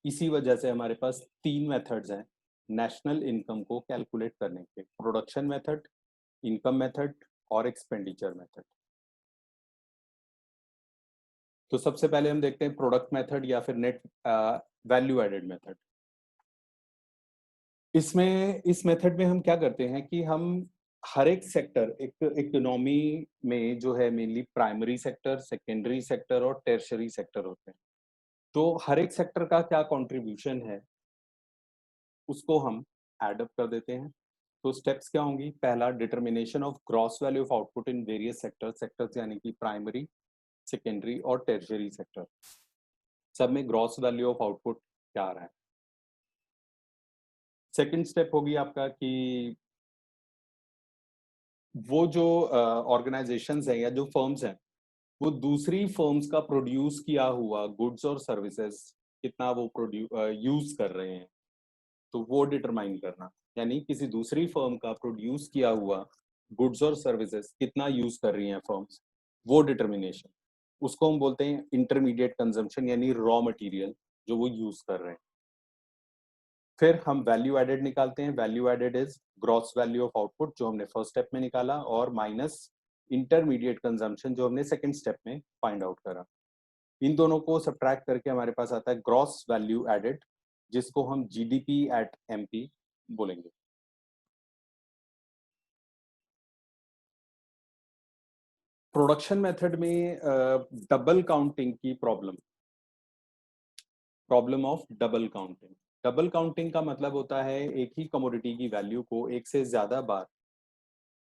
इसी वजह से हमारे पास 3 मेथड्स हैं नेशनल इनकम को कैलकुलेट करने के: प्रोडक्शन मेथड, इनकम मेथड और एक्सपेंडिचर मेथड। तो सबसे पहले हम देखते हैं प्रोडक्ट मेथड या फिर नेट वैल्यू एडेड मेथड। इसमें इस मेथड में हम क्या करते हैं कि हम हर एक सेक्टर, एक इकोनॉमी में जो है mainly primary sector, secondary sector और टर्शियरी सेक्टर होते हैं। तो हर एक सेक्टर का क्या कंट्रीब्यूशन है उसको हम एड अप कर देते हैं। तो स्टेप्स क्या होंगी? पहला, determination of gross value of output in various sectors. Sectors यानी कि प्राइमरी, सेकेंडरी और टर्शियरी सेक्टर, सब में ग्रॉस वैल्यू ऑफ आउटपुट क्या आ रहा है। सेकंड स्टेप होगी आपका कि वो जो ऑर्गेनाइजेशंस हैं या जो फर्म्स हैं वो दूसरी फर्म्स का प्रोड्यूस किया हुआ गुड्स और सर्विसेज कितना वो यूज कर रहे हैं, तो वो डिटरमाइन करना। यानी किसी दूसरी फर्म का प्रोड्यूस किया हुआ गुड्स और सर्विसेज कितना यूज कर रही हैं फर्म्स, वो डिटरमिनेशन, उसको हम बोलते हैं इंटरमीडिएट कंजम्पशन, यानी रॉ मटेरियल जो वो यूज कर रहे हैं। फिर हम वैल्यू एडेड निकालते हैं। Value added is gross value of output जो हमने फर्स्ट स्टेप में निकाला, और माइनस इंटरमीडिएट कंजम्पशन जो हमने सेकंड स्टेप में फाइंड आउट करा। इन दोनों को सब्ट्रैक्ट करके हमारे पास आता है ग्रॉस वैल्यू एडेड, जिसको हम जीडीपी एट एमपी बोलेंगे। प्रोडक्शन मेथड में डबल काउंटिंग की problem of double counting. Double counting का मतलब होता है एक ही कमोडिटी की वैल्यू को एक से ज्यादा बार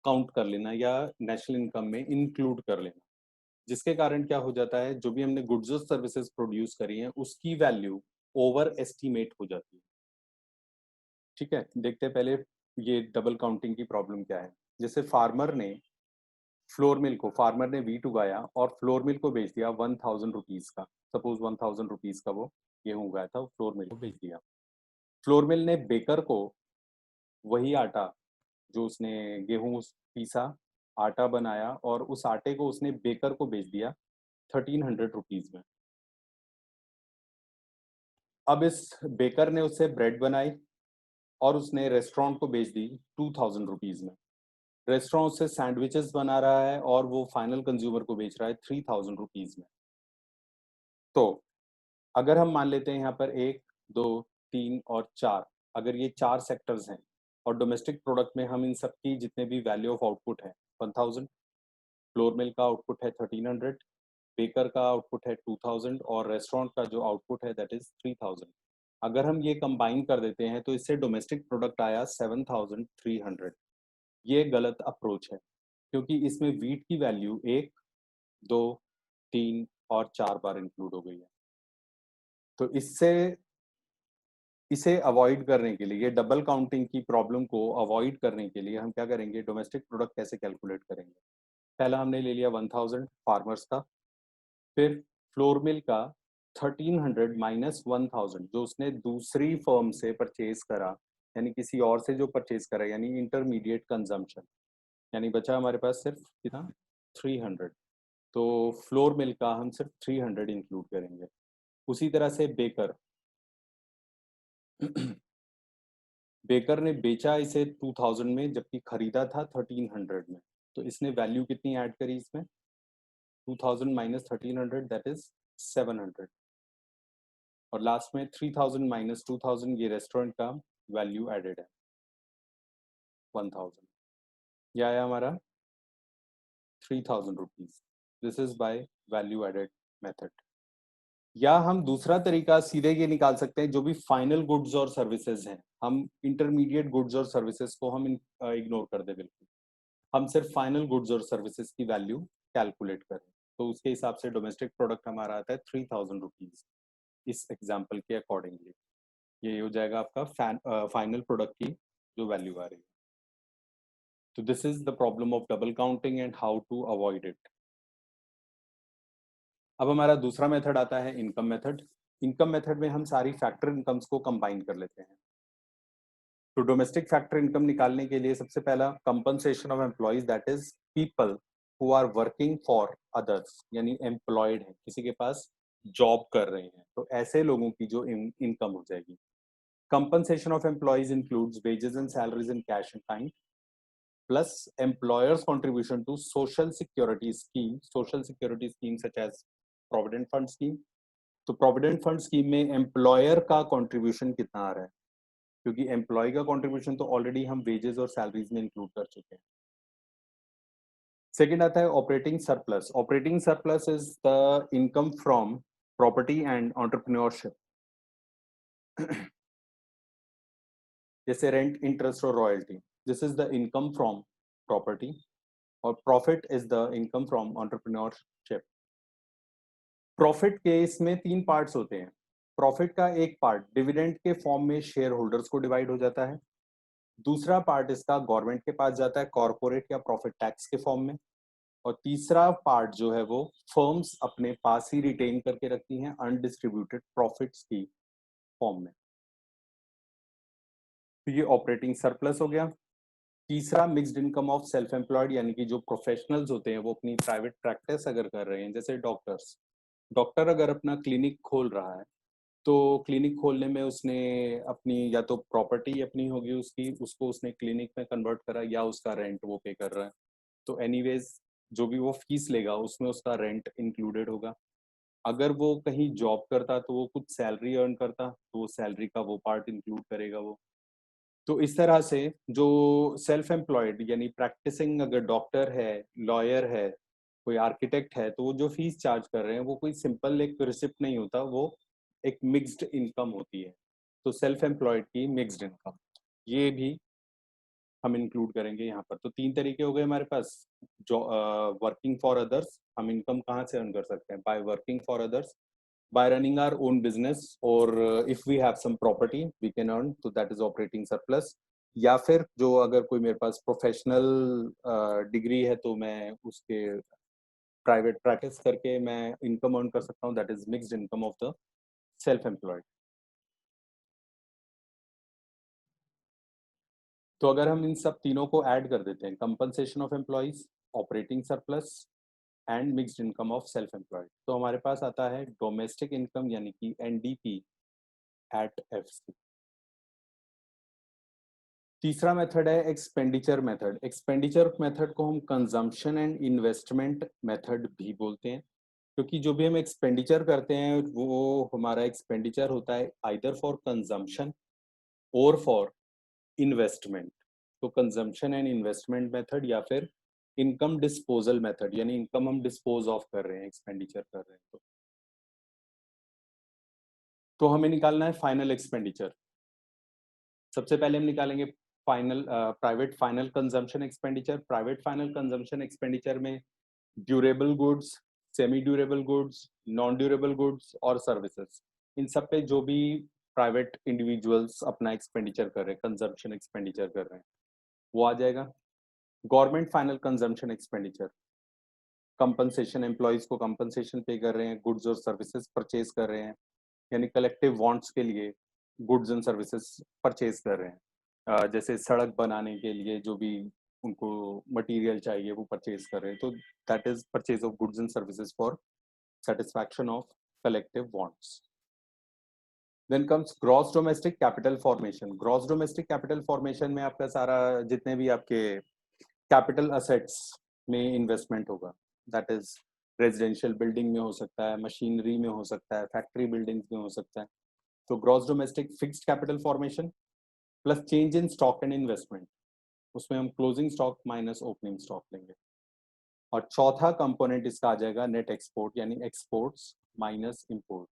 काउंट कर लेना या नेशनल इनकम में इंक्लूड कर लेना, जिसके कारण क्या हो जाता है, जो भी हमने गुड्स और सर्विसेज प्रोड्यूस करी हैं उसकी वैल्यू ओवर एस्टिमेट हो जाती है। ठीक है, देखते हैं पहले ये डबल काउंटिंग की प्रॉब्लम क्या है। जैसे फार्मर ने वीट उगाया और फ्लोर मिल को बेच दिया 1000 रुपीज का। सपोज 1000 रुपीज का वो गेहूं उगाया था, फ्लोर मिल को बेच दिया। फ्लोर मिल ने बेकर को वही आटा जो उसने गेहूं पीसा, आटा बनाया और उस आटे को उसने बेकर को बेच दिया 1300 रुपीज में। अब इस बेकर ने उससे ब्रेड बनाई और उसने रेस्टोरेंट को बेच दी 2000 रुपीज में। रेस्टोरेंट से सैंडविचेस बना रहा है और वो फाइनल कंज्यूमर को बेच रहा है 3000 रुपीज में। तो अगर हम मान लेते हैं यहाँ पर 1, 2, 3 और 4, अगर ये 4 सेक्टर्स हैं और डोमेस्टिक प्रोडक्ट में हम इन सब की जितने भी वैल्यू ऑफ आउटपुट है 1000, फ्लोर मिल का आउटपुट है 1300, बेकर का आउटपुट है 2000 और रेस्टोरेंट का जो आउटपुट है दैट इज 3000। अगर हम ये कंबाइन कर देते हैं तो इससे डोमेस्टिक प्रोडक्ट आया 7300। ये गलत अप्रोच है क्योंकि इसमें वीट की वैल्यू 1, 2, 3 और 4 बार इंक्लूड हो गई है। तो इससे इसे अवॉइड करने के लिए, ये डबल काउंटिंग की प्रॉब्लम को अवॉइड करने के लिए हम क्या करेंगे, डोमेस्टिक प्रोडक्ट कैसे कैलकुलेट करेंगे। पहला हमने ले लिया 1000 फार्मर्स का, फिर फ्लोर मिल का 1300 माइनस 1000 जो उसने दूसरी फर्म से परचेज करा, यानी किसी और से जो परचेज करा, यानी इंटरमीडिएट कंजम्पशन, यानी बचा हमारे पास सिर्फ कितना 300। तो फ्लोर मिल का हम सिर्फ 300 इंक्लूड करेंगे। उसी तरह से बेकर बेकर ने बेचा इसे 2000 में जबकि खरीदा था 1300 में। तो इसने वैल्यू कितनी ऐड करी इसमें, 2000 माइनस 1300 दैट इज 700। और लास्ट में 3000 माइनस 2000 ये रेस्टोरेंट का वैल्यू एडेड है 1000। यह आया हमारा 3000 rupees. This is by value added method. या हम दूसरा तरीका सीधे ये निकाल सकते हैं, जो भी फाइनल गुड्स और सर्विसेज हैं, हम इंटरमीडिएट गुड्स और सर्विसेज को हम इग्नोर कर दे बिल्कुल, हम सिर्फ फाइनल गुड्स और सर्विसेज की वैल्यू कैलकुलेट करें। तो उसके हिसाब से डोमेस्टिक प्रोडक्ट हमारा आता है 3000 रुपीज इस एग्जाम्पल के अकॉर्डिंगली। ये हो जाएगा आपका फाइनल प्रोडक्ट की जो वैल्यू आ रही है। तो this is the problem of double counting and how to avoid it. अब हमारा दूसरा मेथड आता है इनकम मेथड। इनकम मेथड में हम सारी फैक्टर इनकम्स को कंबाइन कर लेते हैं। तो डोमेस्टिक फैक्टर इनकम निकालने के लिए सबसे पहला compensation of employees, that is people who are working for others, यानी एम्प्लॉयड है, किसी के पास जॉब कर रहे हैं, तो ऐसे लोगों की जो इनकम हो जाएगी। Compensation of employees includes wages and salaries in cash and kind plus employers contribution to social security scheme such as provident fund scheme. तो प्रोविडेंट फंड स्कीम में एम्प्लॉयर का कंट्रीब्यूशन कितना आ रहा है, क्योंकि एम्प्लॉय का कंट्रीब्यूशन तो ऑलरेडी हम वेजेस और सैलरीज में इंक्लूड कर चुके हैं। सेकंड आता है operating surplus. Operating surplus is the income from property and entrepreneurship, जैसे रेंट, इंटरेस्ट और royalty. This is the income from property, और profit is the income from entrepreneurship. Profit के इसमें 3 पार्ट्स होते हैं। प्रॉफिट का एक पार्ट डिविडेंड के फॉर्म में शेयर होल्डर्स को डिवाइड हो जाता है, दूसरा पार्ट इसका गवर्नमेंट के पास जाता है कॉर्पोरेट या प्रॉफिट टैक्स के फॉर्म में, और तीसरा पार्ट जो है वो फर्म्स अपने पास ही रिटेन करके रखती हैं अनडिस्ट्रीब्यूटेड प्रॉफिट्स की फॉर्म में। तो ये ऑपरेटिंग सरप्लस हो गया। तीसरा mixed income of self employed, यानी कि जो प्रोफेशनल्स होते हैं वो अपनी प्राइवेट प्रैक्टिस अगर कर रहे हैं, जैसे डॉक्टर्स, डॉक्टर अगर अपना क्लिनिक खोल रहा है तो क्लिनिक खोलने में उसने अपनी या तो प्रॉपर्टी अपनी होगी उसकी, उसको उसने क्लिनिक में कन्वर्ट करा, या उसका रेंट वो पे कर रहा है। तो एनीवेज जो भी वो फीस लेगा उसमें उसका रेंट इंक्लूडेड होगा। अगर वो कहीं जॉब करता तो वो कुछ सैलरी अर्न करता तो वो सैलरी का वो पार्ट इंक्लूड करेगा वो। तो इस तरह से जो सेल्फ एम्प्लॉयड यानी प्रैक्टिसिंग अगर डॉक्टर है, लॉयर है, कोई आर्किटेक्ट है, तो वो जो फीस चार्ज कर रहे हैं वो कोई सिंपल एक रिसिप्ट नहीं होता, वो एक मिक्स्ड इनकम होती है। तो सेल्फ एम्प्लॉयड की मिक्स्ड इनकम ये भी हम इंक्लूड करेंगे यहाँ पर। तो 3 तरीके हो गए हमारे पास। जो वर्किंग फॉर अदर्स, हम इनकम कहाँ से अर्न कर सकते हैं, by working for others, by running our own business, or if we have some property we can earn, so that is operating surplus। या फिर जो अगर कोई मेरे पास प्रोफेशनल डिग्री है तो मैं उसके प्राइवेट प्रैक्टिस करके मैं इनकम अर्न कर सकता हूँ, that is mixed income of the self employed. तो अगर हम इन सब तीनों को ऐड कर देते हैं, compensation of employees, operating surplus and mixed income of self employed, तो हमारे पास आता है डोमेस्टिक इनकम यानी कि एनडीपी एट एफसी। तीसरा मेथड है एक्सपेंडिचर मेथड। एक्सपेंडिचर मेथड को हम कंजम्पशन एंड इन्वेस्टमेंट मेथड भी बोलते हैं, क्योंकि जो भी हम एक्सपेंडिचर करते हैं वो हमारा एक्सपेंडिचर होता है आइदर फॉर कंजम्पशन और फॉर इन्वेस्टमेंट। तो कंजम्पशन एंड इन्वेस्टमेंट मेथड या फिर इनकम डिस्पोजल मेथड, यानी इनकम हम डिस्पोज ऑफ कर रहे हैं, एक्सपेंडिचर कर रहे हैं। तो हमें निकालना है फाइनल एक्सपेंडिचर। सबसे पहले हम निकालेंगे final private final consumption expenditure. Private final consumption expenditure में durable goods, semi durable goods, non durable goods और सर्विसेज, इन सब पे जो भी प्राइवेट इंडिविजुअल्स अपना एक्सपेंडिचर कर रहे हैं, कंजम्पशन एक्सपेंडिचर कर रहे हैं, वो आ जाएगा। Government final consumption expenditure, compensation, employees को कंपनसेशन पे कर रहे हैं, गुड्स और सर्विसेज परचेज कर रहे हैं, यानी कलेक्टिव वांट्स के लिए गुड्स एंड सर्विसेज परचेज कर रहे हैं। जैसे सड़क बनाने के लिए जो भी उनको मटेरियल चाहिए वो परचेज कर रहे हैं, तो that is purchase of goods and services for satisfaction of collective wants. Then comes gross domestic capital formation. Gross domestic capital formation में आपका सारा जितने भी आपके कैपिटल असेट्स में इन्वेस्टमेंट होगा, दैट इज रेजिडेंशियल बिल्डिंग में हो सकता है, मशीनरी में हो सकता है, फैक्ट्री बिल्डिंग्स में हो सकता है। तो gross domestic fixed capital formation plus change in stock and investment, उसमें हम closing stock minus opening stock लेंगे। और चौथा कंपोनेंट इसका आ जाएगा नेट एक्सपोर्ट, यानी एक्सपोर्ट्स माइनस इंपोर्ट।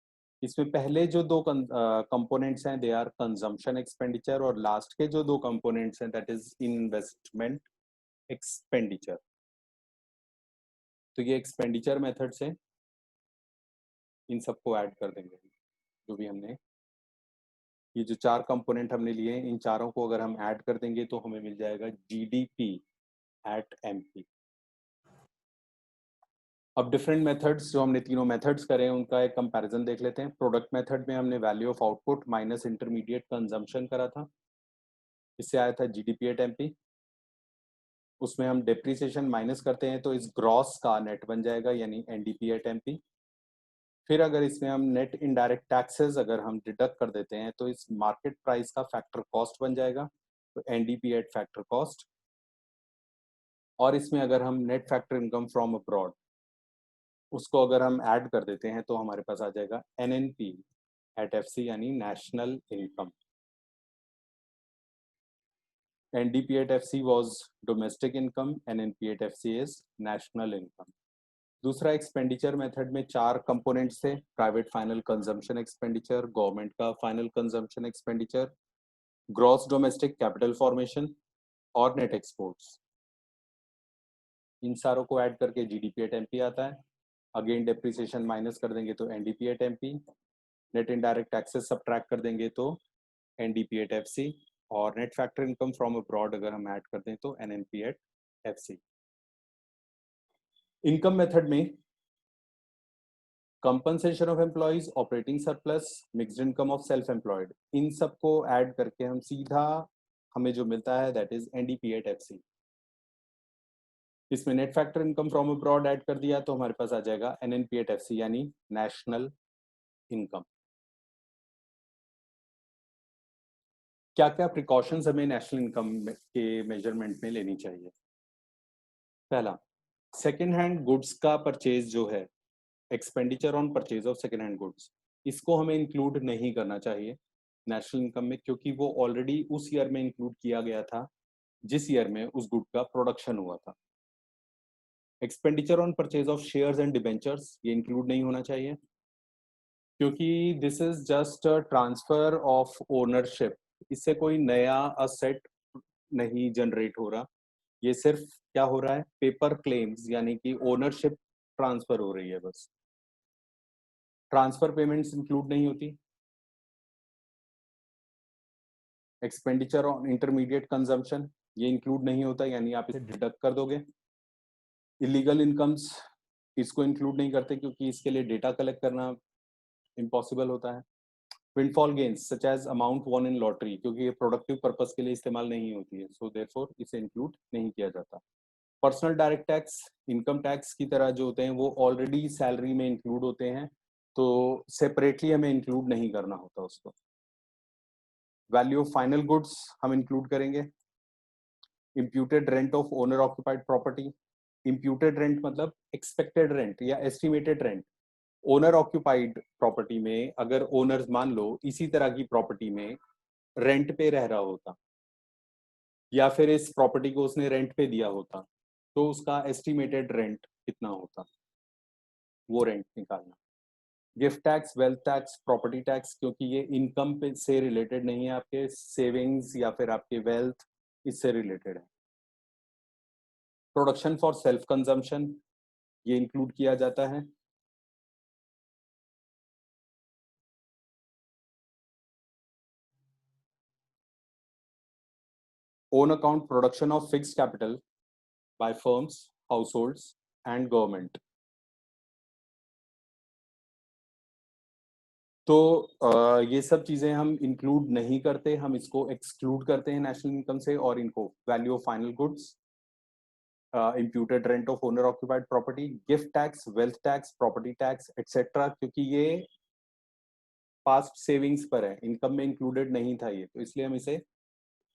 इसमें पहले जो दो कंपोनेंट्स हैं दे आर कंजम्पशन एक्सपेंडिचर, और लास्ट के जो दो कंपोनेंट्स हैं दैट इज इन्वेस्टमेंट एक्सपेंडिचर। तो ये एक्सपेंडिचर मेथड से इन सबको ऐड कर देंगे। जो भी हमने ये जो चार कंपोनेंट हमने लिए इन चारों को अगर हम ऐड कर देंगे तो हमें मिल जाएगा जीडीपी एट एमपी। अब डिफरेंट मेथड्स जो हमने तीनों मेथड्स करे हैं उनका एक कंपैरिजन देख लेते हैं। प्रोडक्ट मेथड में हमने value of output minus intermediate consumption करा था, इससे आया था जीडीपी एट एमपी। उसमें हम डेप्रिसिएशन माइनस करते हैं तो इस ग्रॉस का नेट बन जाएगा, यानी एनडीपी एट एमपी। फिर अगर इसमें हम नेट इनडायरेक्ट टैक्सेस अगर हम डिडक्ट कर देते हैं तो इस मार्केट प्राइस का फैक्टर कॉस्ट बन जाएगा, तो एनडीपी एट फैक्टर कॉस्ट। और इसमें अगर हम net factor income from abroad उसको अगर हम ऐड कर देते हैं तो हमारे पास आ जाएगा एनएनपी एट एफसी, यानी national income. NDP at FC was domestic income, NNP at FC is national income. दूसरा एक्सपेंडिचर मेथड में चार कंपोनेंट्स थे, private final consumption expenditure, government का final consumption expenditure, gross domestic capital formation और नेट एक्सपोर्ट्स। इन सारों को ऐड करके जीडीपी एट एमपी आता है। अगेन डेप्रिसिएशन माइनस कर देंगे तो NDP at MP, net indirect taxes subtract कर देंगे तो एनडीपी एट एफसी, और net factor income from abroad अगर हम ऐड कर दें तो NNP at FC. Income method में compensation of employees, operating surplus, mixed income of self employed, इन सबको ऐड करके हम सीधा हमें जो मिलता है that is NDP at FC. इसमें net factor income from abroad add कर दिया तो हमारे पास आ जाएगा एनएनपी एट एफसी, यानी नेशनल इनकम। क्या क्या प्रिकॉशंस हमें नेशनल इनकम के मेजरमेंट में लेनी चाहिए? पहला, सेकेंड हैंड गुड्स का परचेज जो है, expenditure on purchase of second hand goods, इसको हमें इंक्लूड नहीं करना चाहिए नेशनल इनकम में, क्योंकि वो ऑलरेडी उस ईयर में इंक्लूड किया गया था जिस ईयर में उस गुड का प्रोडक्शन हुआ था। Expenditure on purchase of shares and debentures, ये इंक्लूड नहीं होना चाहिए, क्योंकि this is just transfer of ownership, इससे कोई नया असेट नहीं जनरेट हो रहा, ये सिर्फ क्या हो रहा है, पेपर क्लेम्स, यानी कि ओनरशिप ट्रांसफर हो रही है बस। ट्रांसफर पेमेंट्स इंक्लूड नहीं होती। एक्सपेंडिचर ऑन इंटरमीडिएट कंजम्पशन, ये इंक्लूड नहीं होता, यानी आप इसे डिडक्ट कर दोगे। इलीगल इनकम्स, इसको इंक्लूड नहीं करते क्योंकि इसके लिए डेटा कलेक्ट करना इम्पॉसिबल होता है। Windfall gains such as amount won in lottery, क्योंकि ये प्रोडक्टिव पर्पस के लिए इस्तेमाल नहीं होती है, सो देयरफॉर इसे इंक्लूड नहीं किया जाता। Personal direct tax, income tax की तरह जो होते हैं वो ऑलरेडी सैलरी में इंक्लूड होते हैं, तो सेपरेटली हमें इंक्लूड नहीं करना होता उसको। वैल्यू ऑफ फाइनल गुड्स हम इंक्लूड करेंगे। Imputed rent of owner occupied property, imputed rent मतलब एक्सपेक्टेड रेंट या estimated rent. Owner occupied property में अगर ओनर्स मान लो इसी तरह की प्रॉपर्टी में रेंट पे रह रहा होता या फिर इस प्रॉपर्टी को उसने रेंट पे दिया होता, तो उसका एस्टिमेटेड रेंट कितना होता, वो रेंट निकालना। Gift tax, wealth tax, property tax, क्योंकि ये इनकम पे से रिलेटेड नहीं है, आपके सेविंग्स या फिर आपके वेल्थ इससे रिलेटेड है। प्रोडक्शन फॉर सेल्फ कंजम्पशन ये इंक्लूड किया जाता है। Own account production of fixed capital by firms, households and government. तो ये सब चीजें हम इंक्लूड नहीं करते, हम इसको एक्सक्लूड करते हैं नेशनल इनकम से। और इनको value of final goods, imputed rent of owner occupied property, gift tax, wealth tax, property tax etc, क्योंकि ये पास्ट सेविंग्स पर है, इनकम में इंक्लूडेड नहीं था ये, तो इसलिए हम इसे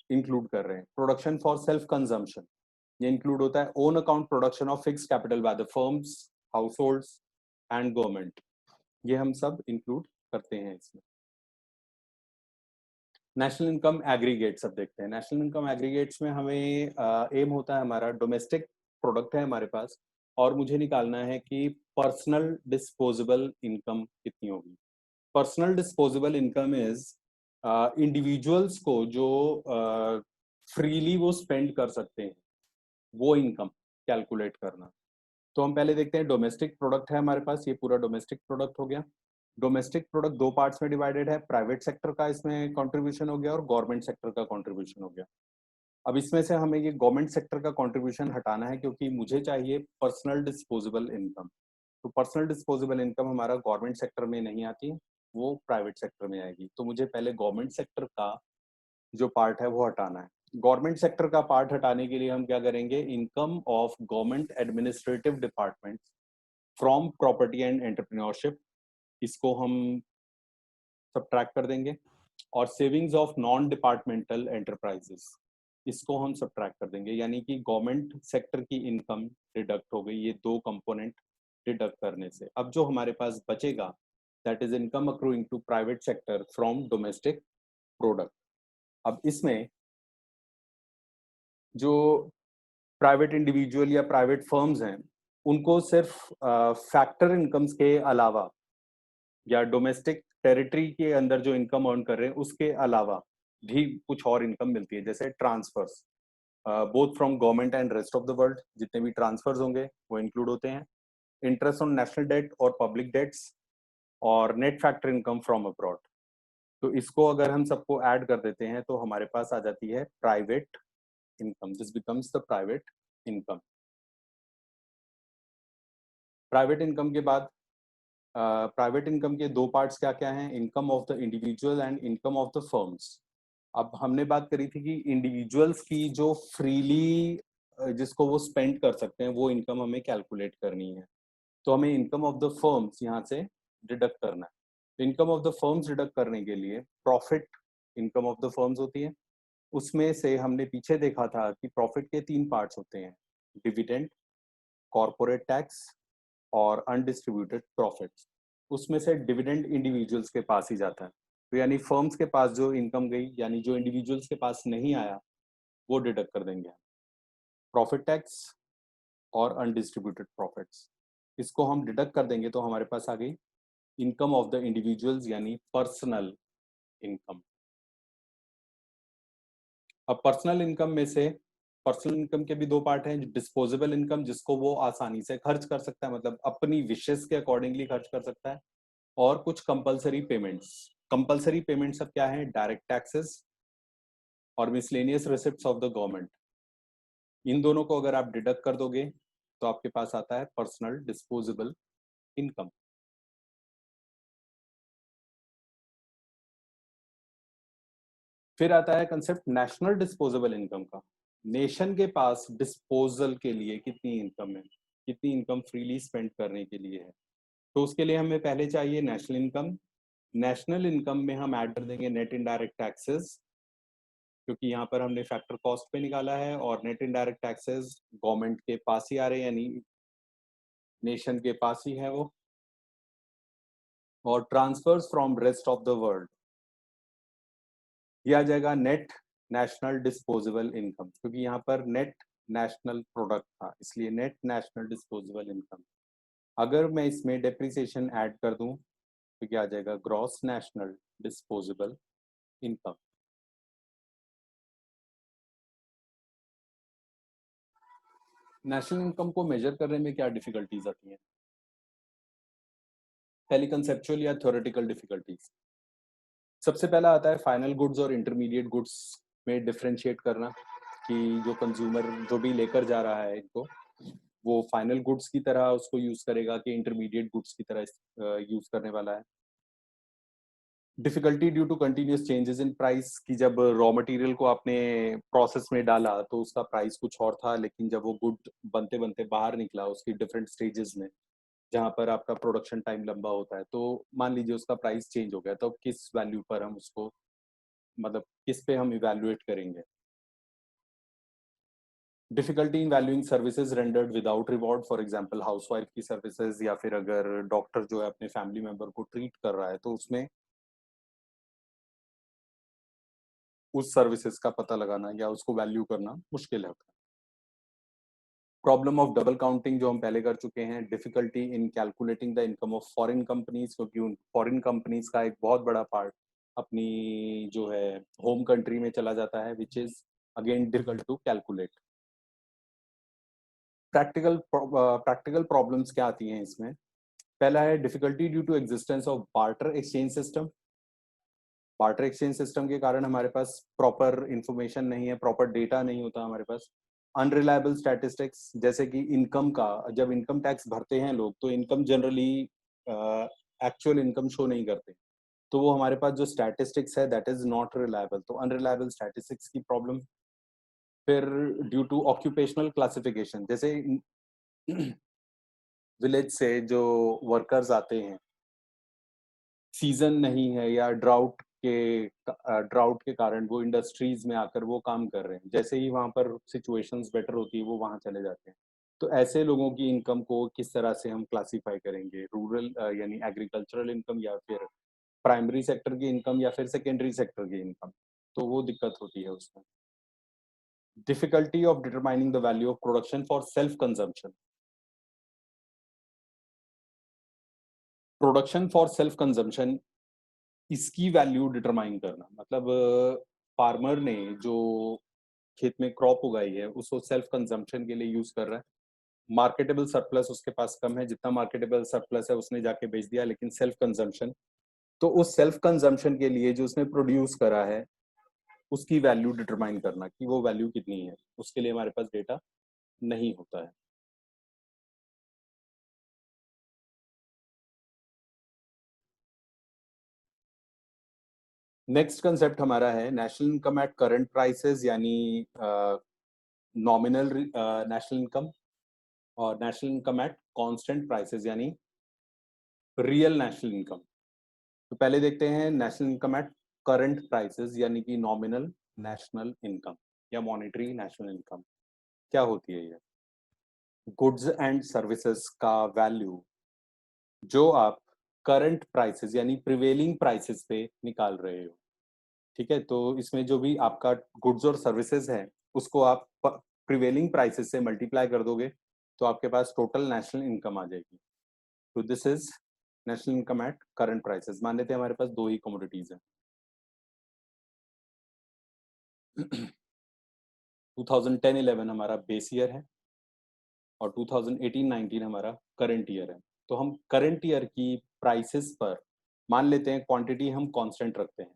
इंक्लूड कर रहे हैं। प्रोडक्शन फॉर सेल्फ कंजम्पशन ये इंक्लूड होता है own account production of fixed capital by the firms, households and government, ये हम सब इंक्लूड करते हैं इसमें। नेशनल इनकम एग्रीगेट्स अब देखते हैं। नेशनल इनकम एग्रीगेट्स में हमें एम होता है हमारा, डोमेस्टिक प्रोडक्ट है हमारे पास और मुझे निकालना है कि पर्सनल डिस्पोजेबल इनकम कितनी होगी। Personal disposable income is individuals को जो फ्रीली वो स्पेंड कर सकते हैं, वो इनकम कैलकुलेट करना। तो हम पहले देखते हैं डोमेस्टिक प्रोडक्ट है हमारे पास, ये पूरा डोमेस्टिक प्रोडक्ट हो गया। डोमेस्टिक प्रोडक्ट दो पार्ट्स में डिवाइडेड है, प्राइवेट सेक्टर का इसमें कंट्रीब्यूशन हो गया और गवर्नमेंट सेक्टर का कंट्रीब्यूशन हो गया। अब इसमें से हमें ये गवर्नमेंट सेक्टर का कंट्रीब्यूशन हटाना है क्योंकि मुझे चाहिए पर्सनल डिस्पोजेबल इनकम। तो पर्सनल डिस्पोजेबल इनकम हमारा गवर्नमेंट सेक्टर में नहीं आती, वो प्राइवेट सेक्टर में आएगी। तो मुझे पहले गवर्नमेंट सेक्टर का जो पार्ट है वो हटाना है। गवर्नमेंट सेक्टर का पार्ट हटाने के लिए हम क्या करेंगे, income of government administrative department from property and entrepreneurship, इसको हम सब्ट्रैक्ट कर देंगे। और savings of non departmental enterprises, इसको हम सब्ट्रैक्ट कर देंगे। यानी कि गवर्नमेंट सेक्टर की इनकम डिडक्ट हो गई ये दो कंपोनेंट डिडक्ट करने से। अब जो हमारे पास बचेगा that is income accruing to private sector from domestic product. अब इसमें जो प्राइवेट इंडिविजुअल या प्राइवेट फर्म्स हैं उनको सिर्फ फैक्टर इनकम्स के अलावा या डोमेस्टिक टेरिटरी के अंदर जो इनकम अर्न कर रहे हैं उसके अलावा भी कुछ और इनकम मिलती है, जैसे transfers both from government and rest of the world, जितने भी ट्रांसफर्स होंगे वो इंक्लूड होते हैं। इंटरेस्ट ऑन नेशनल डेट और पब्लिक डेट्स और net factor income from abroad. तो इसको अगर हम सबको ऐड कर देते हैं तो हमारे पास आ जाती है private income, this becomes the private income. Private income के बाद प्राइवेट इनकम के दो पार्ट्स क्या क्या हैं, income of the individual and income of the firms. अब हमने बात करी थी कि इंडिविजुअल्स की जो फ्रीली जिसको वो स्पेंड कर सकते हैं वो इनकम हमें कैलकुलेट करनी है। तो हमें इनकम ऑफ द फर्म्स यहाँ से डिडक्ट करना है। तो income of the firms deduct करने के लिए profit income of the firms होती है। उसमें से हमने पीछे देखा था कि प्रॉफिट के तीन पार्ट्स होते हैं, डिविडेंड, कॉर्पोरेट टैक्स और अनडिस्ट्रीब्यूटेड प्रॉफिट्स। उसमें से डिविडेंड इंडिविजुअल्स के पास ही जाता है। तो यानी फर्म्स के पास जो इनकम गई, यानी जो इंडिविजुअल्स के पास नहीं आया वो डिडक्ट कर देंगे। प्रॉफिट टैक्स और अनडिस्ट्रीब्यूटेड प्रॉफिट्स, इसको हम डिडक्ट कर देंगे तो हमारे पास आ गई इनकम ऑफ द इंडिविजुअल्स यानी पर्सनल इनकम। अब पर्सनल इनकम में से, पर्सनल इनकम के भी दो पार्ट हैं, डिस्पोजेबल इनकम जिसको वो आसानी से खर्च कर सकता है, मतलब अपनी विशेष के अकॉर्डिंगली खर्च कर सकता है, और कुछ कंपलसरी पेमेंट्स। कंपलसरी पेमेंट्स अब क्या है, डायरेक्ट टैक्सेस और miscellaneous receipts of the government. इन दोनों को अगर आप डिडक्ट कर दोगे तो आपके पास आता है पर्सनल डिस्पोजेबल इनकम। फिर आता है कंसेप्ट नेशनल डिस्पोजेबल इनकम का। नेशन के पास डिस्पोजल के लिए कितनी इनकम है, कितनी इनकम फ्रीली स्पेंड करने के लिए है। तो उसके लिए हमें पहले चाहिए नेशनल इनकम। नेशनल इनकम में हम ऐड कर देंगे नेट इनडायरेक्ट टैक्सेस क्योंकि यहाँ पर हमने फैक्टर कॉस्ट पे निकाला है और नेट इनडायरेक्ट टैक्सेस गवर्नमेंट के पास ही आ रहे हैं, यानी नेशन के पास ही है वो। और transfers from rest of the world, ये आ जाएगा नेट नेशनल डिस्पोजेबल इनकम, क्योंकि यहाँ पर नेट नेशनल प्रोडक्ट था, इसलिए नेट नेशनल डिस्पोजेबल इनकम। अगर मैं इसमें डेप्रिसिएशन ऐड कर दूं तो क्या आ जाएगा, gross national disposable income. National income को मेजर करने में क्या डिफिकल्टीज आती हैं? पहली कंसेप्चुअल या थ्योरेटिकल डिफिकल्टीज। सबसे पहला आता है फाइनल गुड्स और इंटरमीडिएट गुड्स में डिफरेंशिएट करना, कि जो कंज्यूमर जो भी लेकर जा रहा है इनको, वो फाइनल गुड्स की तरह उसको यूज करेगा कि इंटरमीडिएट गुड्स की तरह यूज करने वाला है। Difficulty due to continuous changes in price, कि जब रॉ मटेरियल को आपने प्रोसेस में डाला तो उसका प्राइस कुछ और था, लेकिन जब वो गुड बनते बनते बाहर निकला उसकी डिफरेंट स्टेजेस में, जहाँ पर आपका प्रोडक्शन टाइम लंबा होता है, तो मान लीजिए उसका प्राइस चेंज हो गया, तो किस वैल्यू पर हम उसको, मतलब किस पे हम इवैल्यूएट करेंगे। Difficulty in valuing services rendered without reward, for example housewife की सर्विसेज, या फिर अगर डॉक्टर जो है अपने फैमिली मेंबर को ट्रीट कर रहा है तो उसमें उस सर्विसेज का पता लगाना या उसको वैल्यू करना मुश्किल है। प्रॉब्लम ऑफ डबल काउंटिंग जो हम पहले कर चुके हैं। Difficulty in calculating the income of foreign companies, क्योंकि उन फॉरेन कंपनीज का एक बहुत बड़ा पार्ट अपनी जो है होम कंट्री में चला जाता है, which is again difficult to calculate. Practical problems क्या आती हैं इसमें? पहला है difficulty due to existence of barter exchange system. Barter exchange system के कारण हमारे पास प्रॉपर इंफॉर्मेशन नहीं है, प्रॉपर डेटा नहीं होता हमारे पास। अनरिलायबल स्टैटिस्टिक्स, जैसे कि इनकम का, जब इनकम टैक्स भरते हैं लोग तो income generally actual income show नहीं करते, तो वो हमारे पास जो स्टैटिस्टिक्स है दैट इज नॉट रिलायबल, तो अनरिलायबल स्टैटिस्टिक्स की प्रॉब्लम। फिर ड्यू टू ऑक्यूपेशनल क्लासिफिकेशन, जैसे विलेज से जो वर्कर्स आते हैं, सीजन नहीं है या ड्राउट के कारण वो इंडस्ट्रीज में आकर वो काम कर रहे हैं, जैसे ही वहां पर सिचुएशंस बेटर होती है वो वहां चले जाते हैं। तो ऐसे लोगों की इनकम को किस तरह से हम क्लासिफाई करेंगे, रूरल यानी एग्रीकल्चरल इनकम, या फिर प्राइमरी सेक्टर की इनकम, या फिर सेकेंडरी सेक्टर की इनकम, तो वो दिक्कत होती है उसमें। Difficulty of determining the value of production for self consumption. Production for self consumption, इसकी वैल्यू डिटरमाइन करना, मतलब फार्मर ने जो खेत में क्रॉप उगाई है उसको सेल्फ कंजम्पशन के लिए यूज कर रहा है। मार्केटेबल सरप्लस उसके पास कम है, जितना मार्केटेबल सरप्लस है उसने जाके बेच दिया, लेकिन सेल्फ कंजम्पशन, तो उस सेल्फ कंजम्पशन के लिए जो उसने प्रोड्यूस करा है उसकी वैल्यू डिटरमाइन करना कि वो वैल्यू कितनी है, उसके लिए हमारे पास डेटा नहीं होता है। नेक्स्ट कंसेप्ट हमारा है national income at current prices, यानी नॉमिनल नेशनल इनकम, और national income at constant prices यानी रियल नेशनल इनकम। तो पहले देखते हैं national income at current prices यानी कि नॉमिनल नेशनल इनकम या मॉनेटरी नेशनल इनकम। क्या होती है ये? गुड्स एंड सर्विसेज का वैल्यू जो आप करंट प्राइसेस यानी प्रिवेलिंग प्राइसेस पे निकाल रहे हो, ठीक है? तो इसमें जो भी आपका गुड्स और सर्विसेज है उसको आप प्रिवेलिंग प्राइसेस से मल्टीप्लाई कर दोगे तो आपके पास टोटल नेशनल इनकम आ जाएगी। तो this is national income at current prices. मान लेते हैं हमारे पास दो ही कमोडिटीज हैं। 2010-11 हमारा बेस ईयर है और 2018-19 हमारा करंट ईयर है। तो हम करंट ईयर की प्राइसेस पर मान लेते हैं क्वांटिटी हम कांस्टेंट रखते हैं।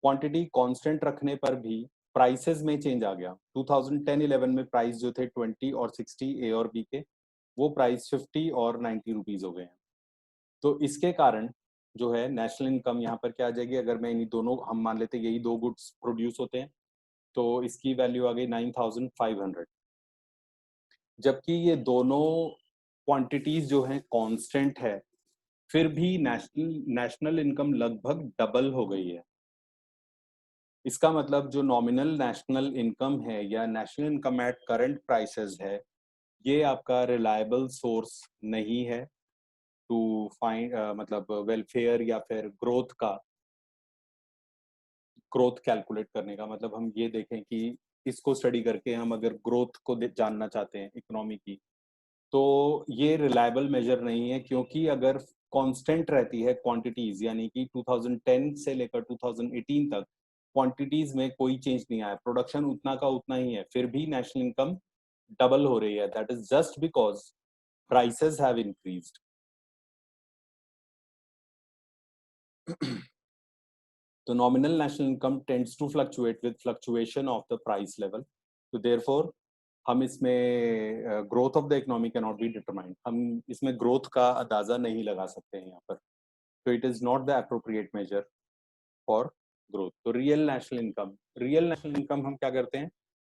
क्वांटिटी कांस्टेंट रखने पर भी प्राइसेस में चेंज आ गया। 2010-11 में प्राइस जो थे 20 और 60 ए और बी के, वो प्राइस 50 और 90 रुपीज हो गए हैं। तो इसके कारण जो है नेशनल इनकम यहाँ पर क्या आ जाएगी, अगर मैं इन्हीं दोनों, हम मान लेते हैं यही दो गुड्स प्रोड्यूस होते हैं, तो इसकी वैल्यू आ गई 9500। जबकि ये दोनों क्वांटिटीज जो हैं कांस्टेंट है, फिर भी नेशनल नेशनल इनकम लगभग डबल हो गई है। इसका मतलब जो नॉमिनल नेशनल इनकम है या national income at current prices है, ये आपका रिलायबल सोर्स नहीं है टू फाइंड मतलब वेलफेयर या फिर ग्रोथ कैलकुलेट करने का। मतलब हम ये देखें कि इसको स्टडी करके हम अगर ग्रोथ को जानना चाहते हैं इकोनॉमी की, तो ये रिलायबल मेजर नहीं है, क्योंकि अगर कांस्टेंट रहती है क्वांटिटीज, यानी कि 2010 से लेकर 2018 तक क्वांटिटीज में कोई चेंज नहीं आया, प्रोडक्शन उतना का उतना ही है, फिर भी नेशनल इनकम डबल हो रही है, that is just because prices have increased. तो nominal national income tends to fluctuate with fluctuation of the price level. तो therefore हम इसमें growth of the economy can not be determined, हम इसमें ग्रोथ का अंदाजा नहीं लगा सकते हैं यहाँ पर। तो it is not the appropriate measure for growth. तो रियल नेशनल इनकम हम क्या करते हैं,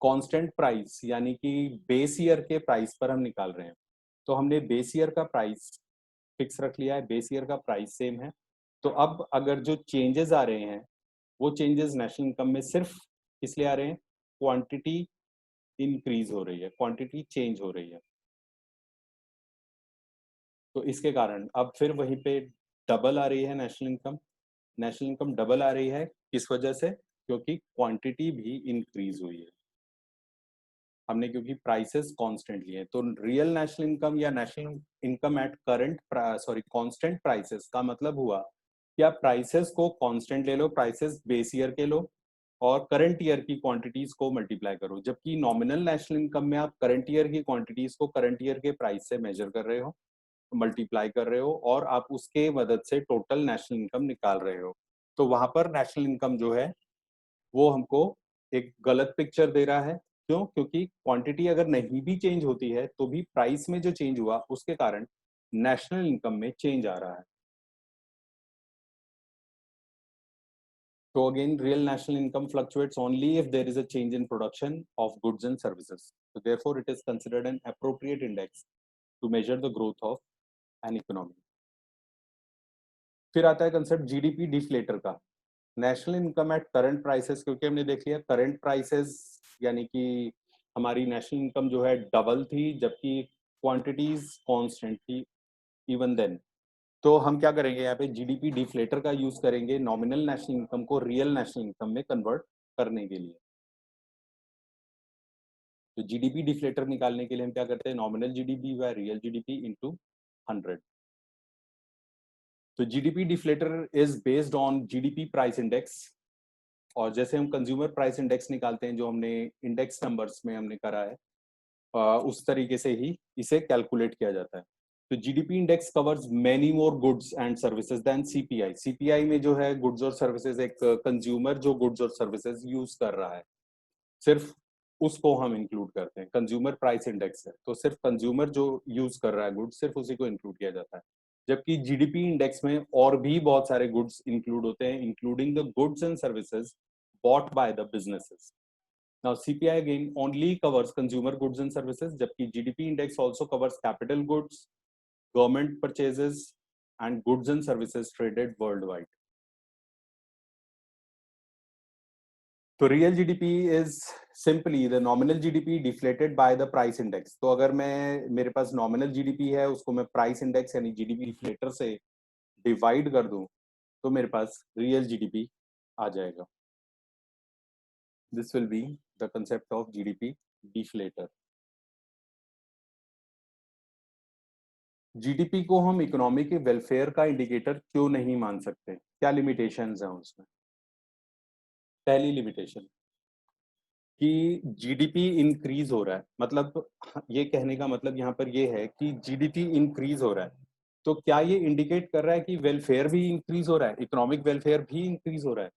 कांस्टेंट प्राइस यानी कि बेस ईयर के प्राइस पर हम निकाल रहे हैं। तो हमने बेस ईयर का प्राइस फिक्स रख लिया है, बेस ईयर का प्राइस सेम है। तो अब अगर जो चेंजेस आ रहे हैं, वो चेंजेस नेशनल इनकम में सिर्फ किस लिए आ रहे हैं, क्वांटिटी इंक्रीज हो रही है, क्वांटिटी चेंज हो रही है। तो इसके कारण अब फिर वहीं पे डबल आ रही है national income. National income double आ रही है किस वजह से, क्योंकि क्वांटिटी भी इंक्रीज हुई है हमने, क्योंकि प्राइसेस कांस्टेंट लिए हैं। तो रियल नेशनल इनकम या national income at current constant prices का मतलब हुआ कि आप प्राइसेस को कांस्टेंट ले लो, प्राइसेस बेस ईयर के लो और करंट ईयर की क्वांटिटीज को मल्टीप्लाई करो। जबकि नॉमिनल नेशनल इनकम में आप करंट ईयर की क्वांटिटीज को करंट ईयर के प्राइस से मेजर कर रहे हो, मल्टीप्लाई कर रहे हो, और आप उसके मदद से टोटल नेशनल इनकम निकाल रहे हो। तो वहां पर नेशनल इनकम जो है वो हमको एक गलत पिक्चर दे रहा है। क्यों? क्योंकि क्वांटिटी अगर नहीं भी चेंज होती है तो भी प्राइस में जो चेंज हुआ उसके कारण नेशनल इनकम में चेंज आ रहा है। So again, real national income fluctuates only if there is a change in production of goods and services. So therefore, it is considered an appropriate index to measure the growth of an economy. फिर आता है कंसेप्ट जीडीपी डिफ्लेटर का, national income at current prices. क्योंकि हमने देख लिया करंट प्राइसेस यानी कि हमारी नेशनल इनकम जो है डबल थी, जबकि क्वांटिटीज कांस्टेंट थी इवन देन। तो हम क्या करेंगे, यहाँ पे जीडीपी डिफ्लेटर का यूज करेंगे नॉमिनल नेशनल इनकम को रियल नेशनल इनकम में कन्वर्ट करने के लिए। तो जीडीपी डिफ्लेटर निकालने के लिए हम क्या करते हैं, nominal GDP by real GDP into 100। तो GDP deflator is based on GDP price index. और जैसे हम कंज्यूमर प्राइस इंडेक्स निकालते हैं, जो हमने इंडेक्स नंबर्स में हमने करा है, उस तरीके से ही इसे कैलकुलेट किया जाता है। तो GDP index covers many more goods and services than CPI. CPI में जो है गुड्स और सर्विसेज, एक कंज्यूमर जो गुड्स और सर्विसेज यूज कर रहा है, सिर्फ उसको हम इंक्लूड करते हैं। कंज्यूमर प्राइस इंडेक्स है तो सिर्फ कंज्यूमर जो यूज कर रहा है गुड्स, सिर्फ उसी को इंक्लूड किया जाता है। जबकि जीडीपी इंडेक्स में और भी बहुत सारे गुड्स इंक्लूड होते हैं, including the goods and services bought by the businesses. Now CPI again only covers consumer goods and services, जबकि GDP index also covers capital goods, government purchases and goods and services traded worldwide. तो real GDP is simply the nominal GDP deflated by the price index. तो अगर मैं, मेरे पास नॉमिनल जीडीपी है, उसको मैं प्राइस इंडेक्स यानी जीडीपी डिफ्लेटर से डिवाइड कर दूं, तो मेरे पास रियल जीडीपी आ जाएगा। This will be the concept of GDP deflator. GDP को हम इकोनॉमी के वेलफेयर का इंडिकेटर क्यों नहीं मान सकते, क्या लिमिटेशंस हैं उसमें? पहली लिमिटेशन कि जीडीपी इंक्रीज हो रहा है, मतलब ये कहने का मतलब यहाँ पर ये है कि जीडीपी इंक्रीज हो रहा है, तो क्या ये इंडिकेट कर रहा है कि वेलफेयर भी इंक्रीज हो रहा है, इकोनॉमिक वेलफेयर भी इंक्रीज हो रहा है?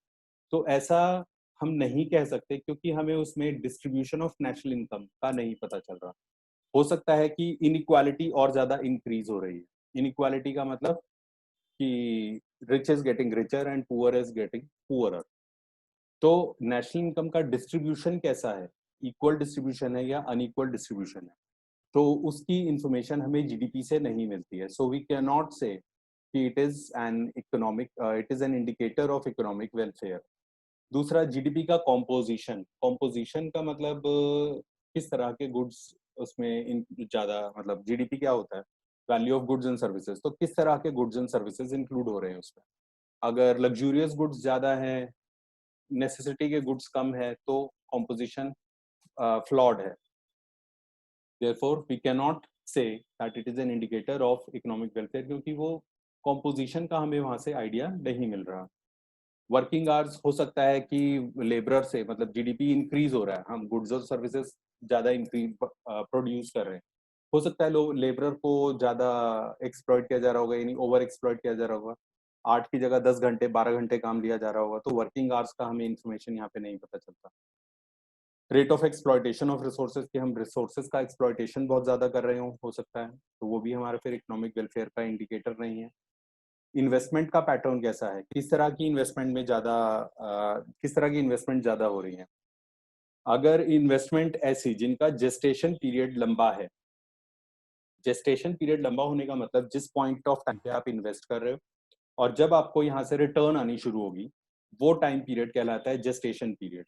तो ऐसा हम नहीं कह सकते, क्योंकि हमें उसमें डिस्ट्रीब्यूशन ऑफ नेशनल इनकम का नहीं पता चल रहा। हो सकता है कि इनइक्वालिटी और ज्यादा इंक्रीज हो रही है। इनइक्वालिटी का मतलब कि rich is getting richer and poor is getting poorer. तो नेशनल इनकम का डिस्ट्रीब्यूशन कैसा है, इक्वल डिस्ट्रीब्यूशन है या अनइक्वल डिस्ट्रीब्यूशन है, तो उसकी इंफॉर्मेशन हमें जीडीपी से नहीं मिलती है। सो वी कैन नॉट से कि it is an indicator of economic welfare. दूसरा जीडीपी का कॉम्पोजिशन, कॉम्पोजिशन का मतलब किस तरह के गुड्स उसमें ज्यादा, मतलब जीडीपी क्या होता है, value of goods and services, तो किस तरह के गुड्स एंड सर्विसेज इंक्लूड हो रहे हैं उसमें। अगर लग्जूरियस गुड्स ज्यादा है, नेसेसिटी के गुड्स कम है, तो कॉम्पोजिशन फ्लॉड है। Therefore, we cannot say that it is an indicator of economic welfare, क्योंकि वो कॉम्पोजिशन का हमें वहां से आइडिया नहीं मिल रहा। वर्किंग आवर्स हो सकता है कि लेबरर से, मतलब जीडीपी इंक्रीज हो रहा है, हम गुड्स और सर्विसेज ज्यादा इंक्रीज प्रोड्यूस कर रहे हैं, हो सकता है लोग लेबरर को ज्यादा एक्सप्लॉइट किया जा रहा होगा, यानी ओवर एक्सप्लॉइट किया जा रहा होगा, 8 की जगह 10 घंटे 12 घंटे काम लिया जा रहा होगा, तो वर्किंग आवर्स का हमें इंफॉर्मेशन यहाँ पे नहीं पता चलता। Rate of exploitation of resources, कि हम रिसोर्सेज का एक्सप्लॉयटेशन बहुत ज्यादा कर रहे हो सकता है, तो वो भी हमारा फिर इकोनॉमिक वेलफेयर का इंडिकेटर नहीं है। इन्वेस्टमेंट का पैटर्न कैसा है, किस तरह की इन्वेस्टमेंट में ज्यादा किस तरह की इन्वेस्टमेंट ज्यादा हो रही है। अगर इन्वेस्टमेंट ऐसी जिनका जेस्टेशन पीरियड लंबा है, जेस्टेशन पीरियड लंबा होने का मतलब जिस पॉइंट ऑफ टाइम पे आप इन्वेस्ट कर रहे हो और जब आपको यहाँ से रिटर्न आनी शुरू होगी, वो टाइम पीरियड कहलाता है जेस्टेशन पीरियड।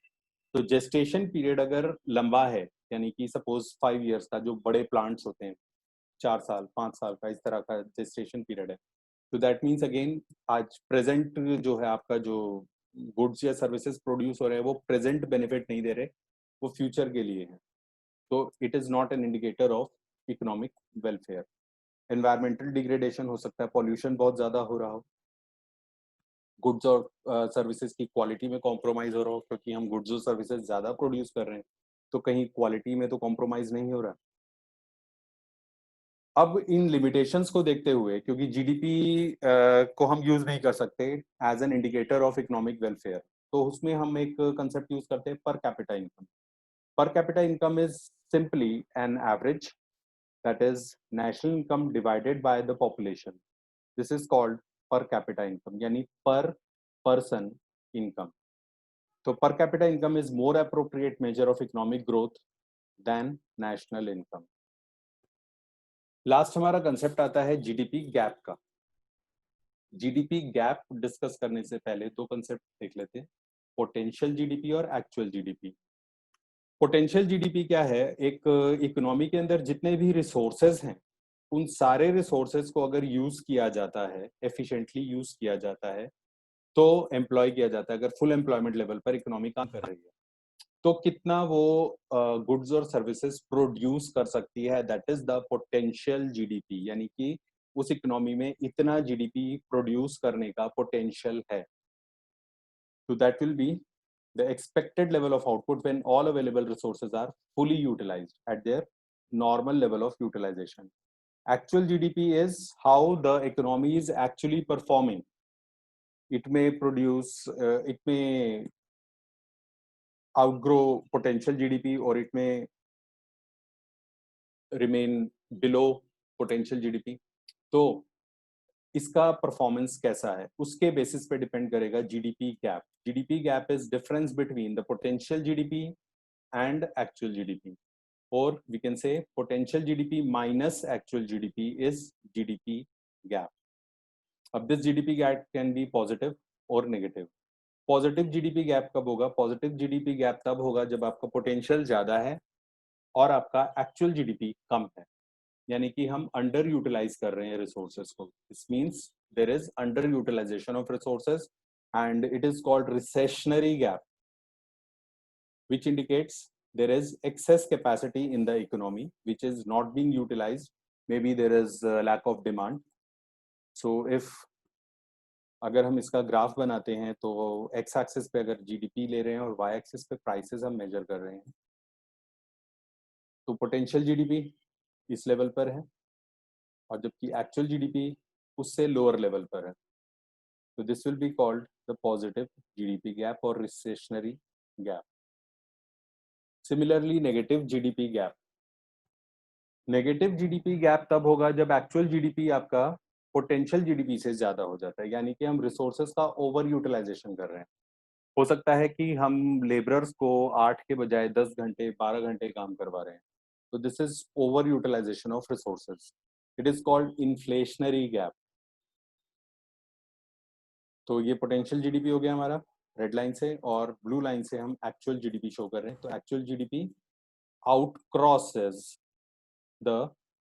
तो जेस्टेशन पीरियड अगर लंबा है, यानी कि सपोज 5 इयर्स का, जो बड़े प्लांट्स होते हैं 4 साल 5 साल का, इस तरह का जेस्टेशन पीरियड है, तो दैट मीन्स अगेन आज प्रेजेंट जो है आपका, जो गुड्स या सर्विसेज प्रोड्यूस हो रहे हैं, वो प्रेजेंट बेनिफिट नहीं दे रहे, वो फ्यूचर के लिए है, तो it is not an indicator of economic welfare. Environmental degradation हो सकता है, पॉल्यूशन बहुत ज्यादा हो रहा हो, गुड्स और सर्विसेज की क्वालिटी में कॉम्प्रोमाइज हो रहा हो, क्योंकि हम गुड्स और सर्विसेज ज्यादा प्रोड्यूस कर रहे हैं, तो कहीं क्वालिटी में तो कॉम्प्रोमाइज नहीं हो रहा। अब इन लिमिटेशंस को देखते हुए, क्योंकि जीडीपी को हम यूज नहीं कर सकते as an indicator of economic welfare, तो उसमें हम एक कंसेप्ट यूज करते हैं, per capita income. Per capita income is simply an average, that is national income divided by the population. This is called per capita income, यानी पर पर्सन इनकम। तो per capita income is more appropriate measure of economic growth than national income. Last हमारा कंसेप्ट आता है जीडीपी गैप का। जीडीपी गैप डिस्कस करने से पहले दो कंसेप्ट देख लेते हैं, पोटेंशियल जीडीपी और एक्चुअल जीडीपी। पोटेंशियल जीडीपी क्या है, एक इकोनॉमी के अंदर जितने भी रिसोर्सेज हैं, उन सारे रिसोर्सेज को अगर यूज किया जाता है, एफिशिएंटली यूज किया जाता है, तो एम्प्लॉय किया जाता है, अगर फुल एम्प्लॉयमेंट लेवल पर इकोनॉमी काम कर रही है, तो कितना वो गुड्स और सर्विसेज प्रोड्यूस कर सकती है, that is the potential GDP, यानी कि उस इकोनॉमी में इतना जीडीपी प्रोड्यूस करने का पोटेंशियल है। तो that will be the expected level of output when all available resources are fully utilised at their normal level of utilization. Actual GDP is how the economy is actually performing. It may produce, it may outgrow potential GDP, or it may remain below potential GDP. तो इसका परफॉर्मेंस कैसा है, उसके बेसिस पे डिपेंड करेगा GDP gap. GDP gap is difference between the potential GDP and actual GDP, और we can say potential GDP minus actual GDP is GDP gap. अब this GDP gap can be positive और नेगेटिव। पॉजिटिव जीडीपी गैप कब होगा, पॉजिटिव जीडीपी गैप तब होगा जब आपका पोटेंशियल ज्यादा है और आपका एक्चुअल जीडीपी कम है, यानी कि हम अंडर यूटिलाइज कर रहे हैं रिसोर्सेज को। This means there is under utilisation of resources and it is called recessionary gap, which indicates there is excess capacity in the economy which is not being utilized. Maybe there is a lack of demand. So if अगर हम इसका ग्राफ बनाते हैं, तो एक्स एक्सिस पे अगर जीडीपी ले रहे हैं और वाई एक्सिस पे प्राइसेस हम मेजर कर रहे हैं, तो पोटेंशियल जीडीपी इस लेवल पर है और जबकि एक्चुअल जीडीपी उससे लोअर लेवल पर है। तो this will be called the positive GDP gap और recessionary gap. Similarly negative GDP gap, negative GDP gap तब होगा जब एक्चुअल जीडीपी आपका पोटेंशियल जीडीपी से ज्यादा हो जाता है, यानी कि हम रिसोर्सेज का ओवर यूटिलाइजेशन कर रहे हैं। हो सकता है कि हम लेबरर्स को 8 के बजाय 10 घंटे 12 घंटे काम करवा रहे हैं, तो this is over utilisation of resources, it is called inflationary gap. तो ये पोटेंशियल जीडीपी हो गया हमारा। रेड लाइन से, और ब्लू लाइन से हम एक्चुअल जीडीपी शो कर रहे हैं। तो actual GDP out crosses the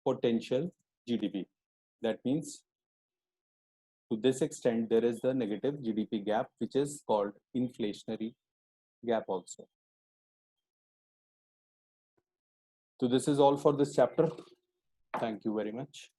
potential GDP. That means to this extent there is the negative GDP gap, which is called inflationary gap also. So this is all for this chapter. Thank you very much.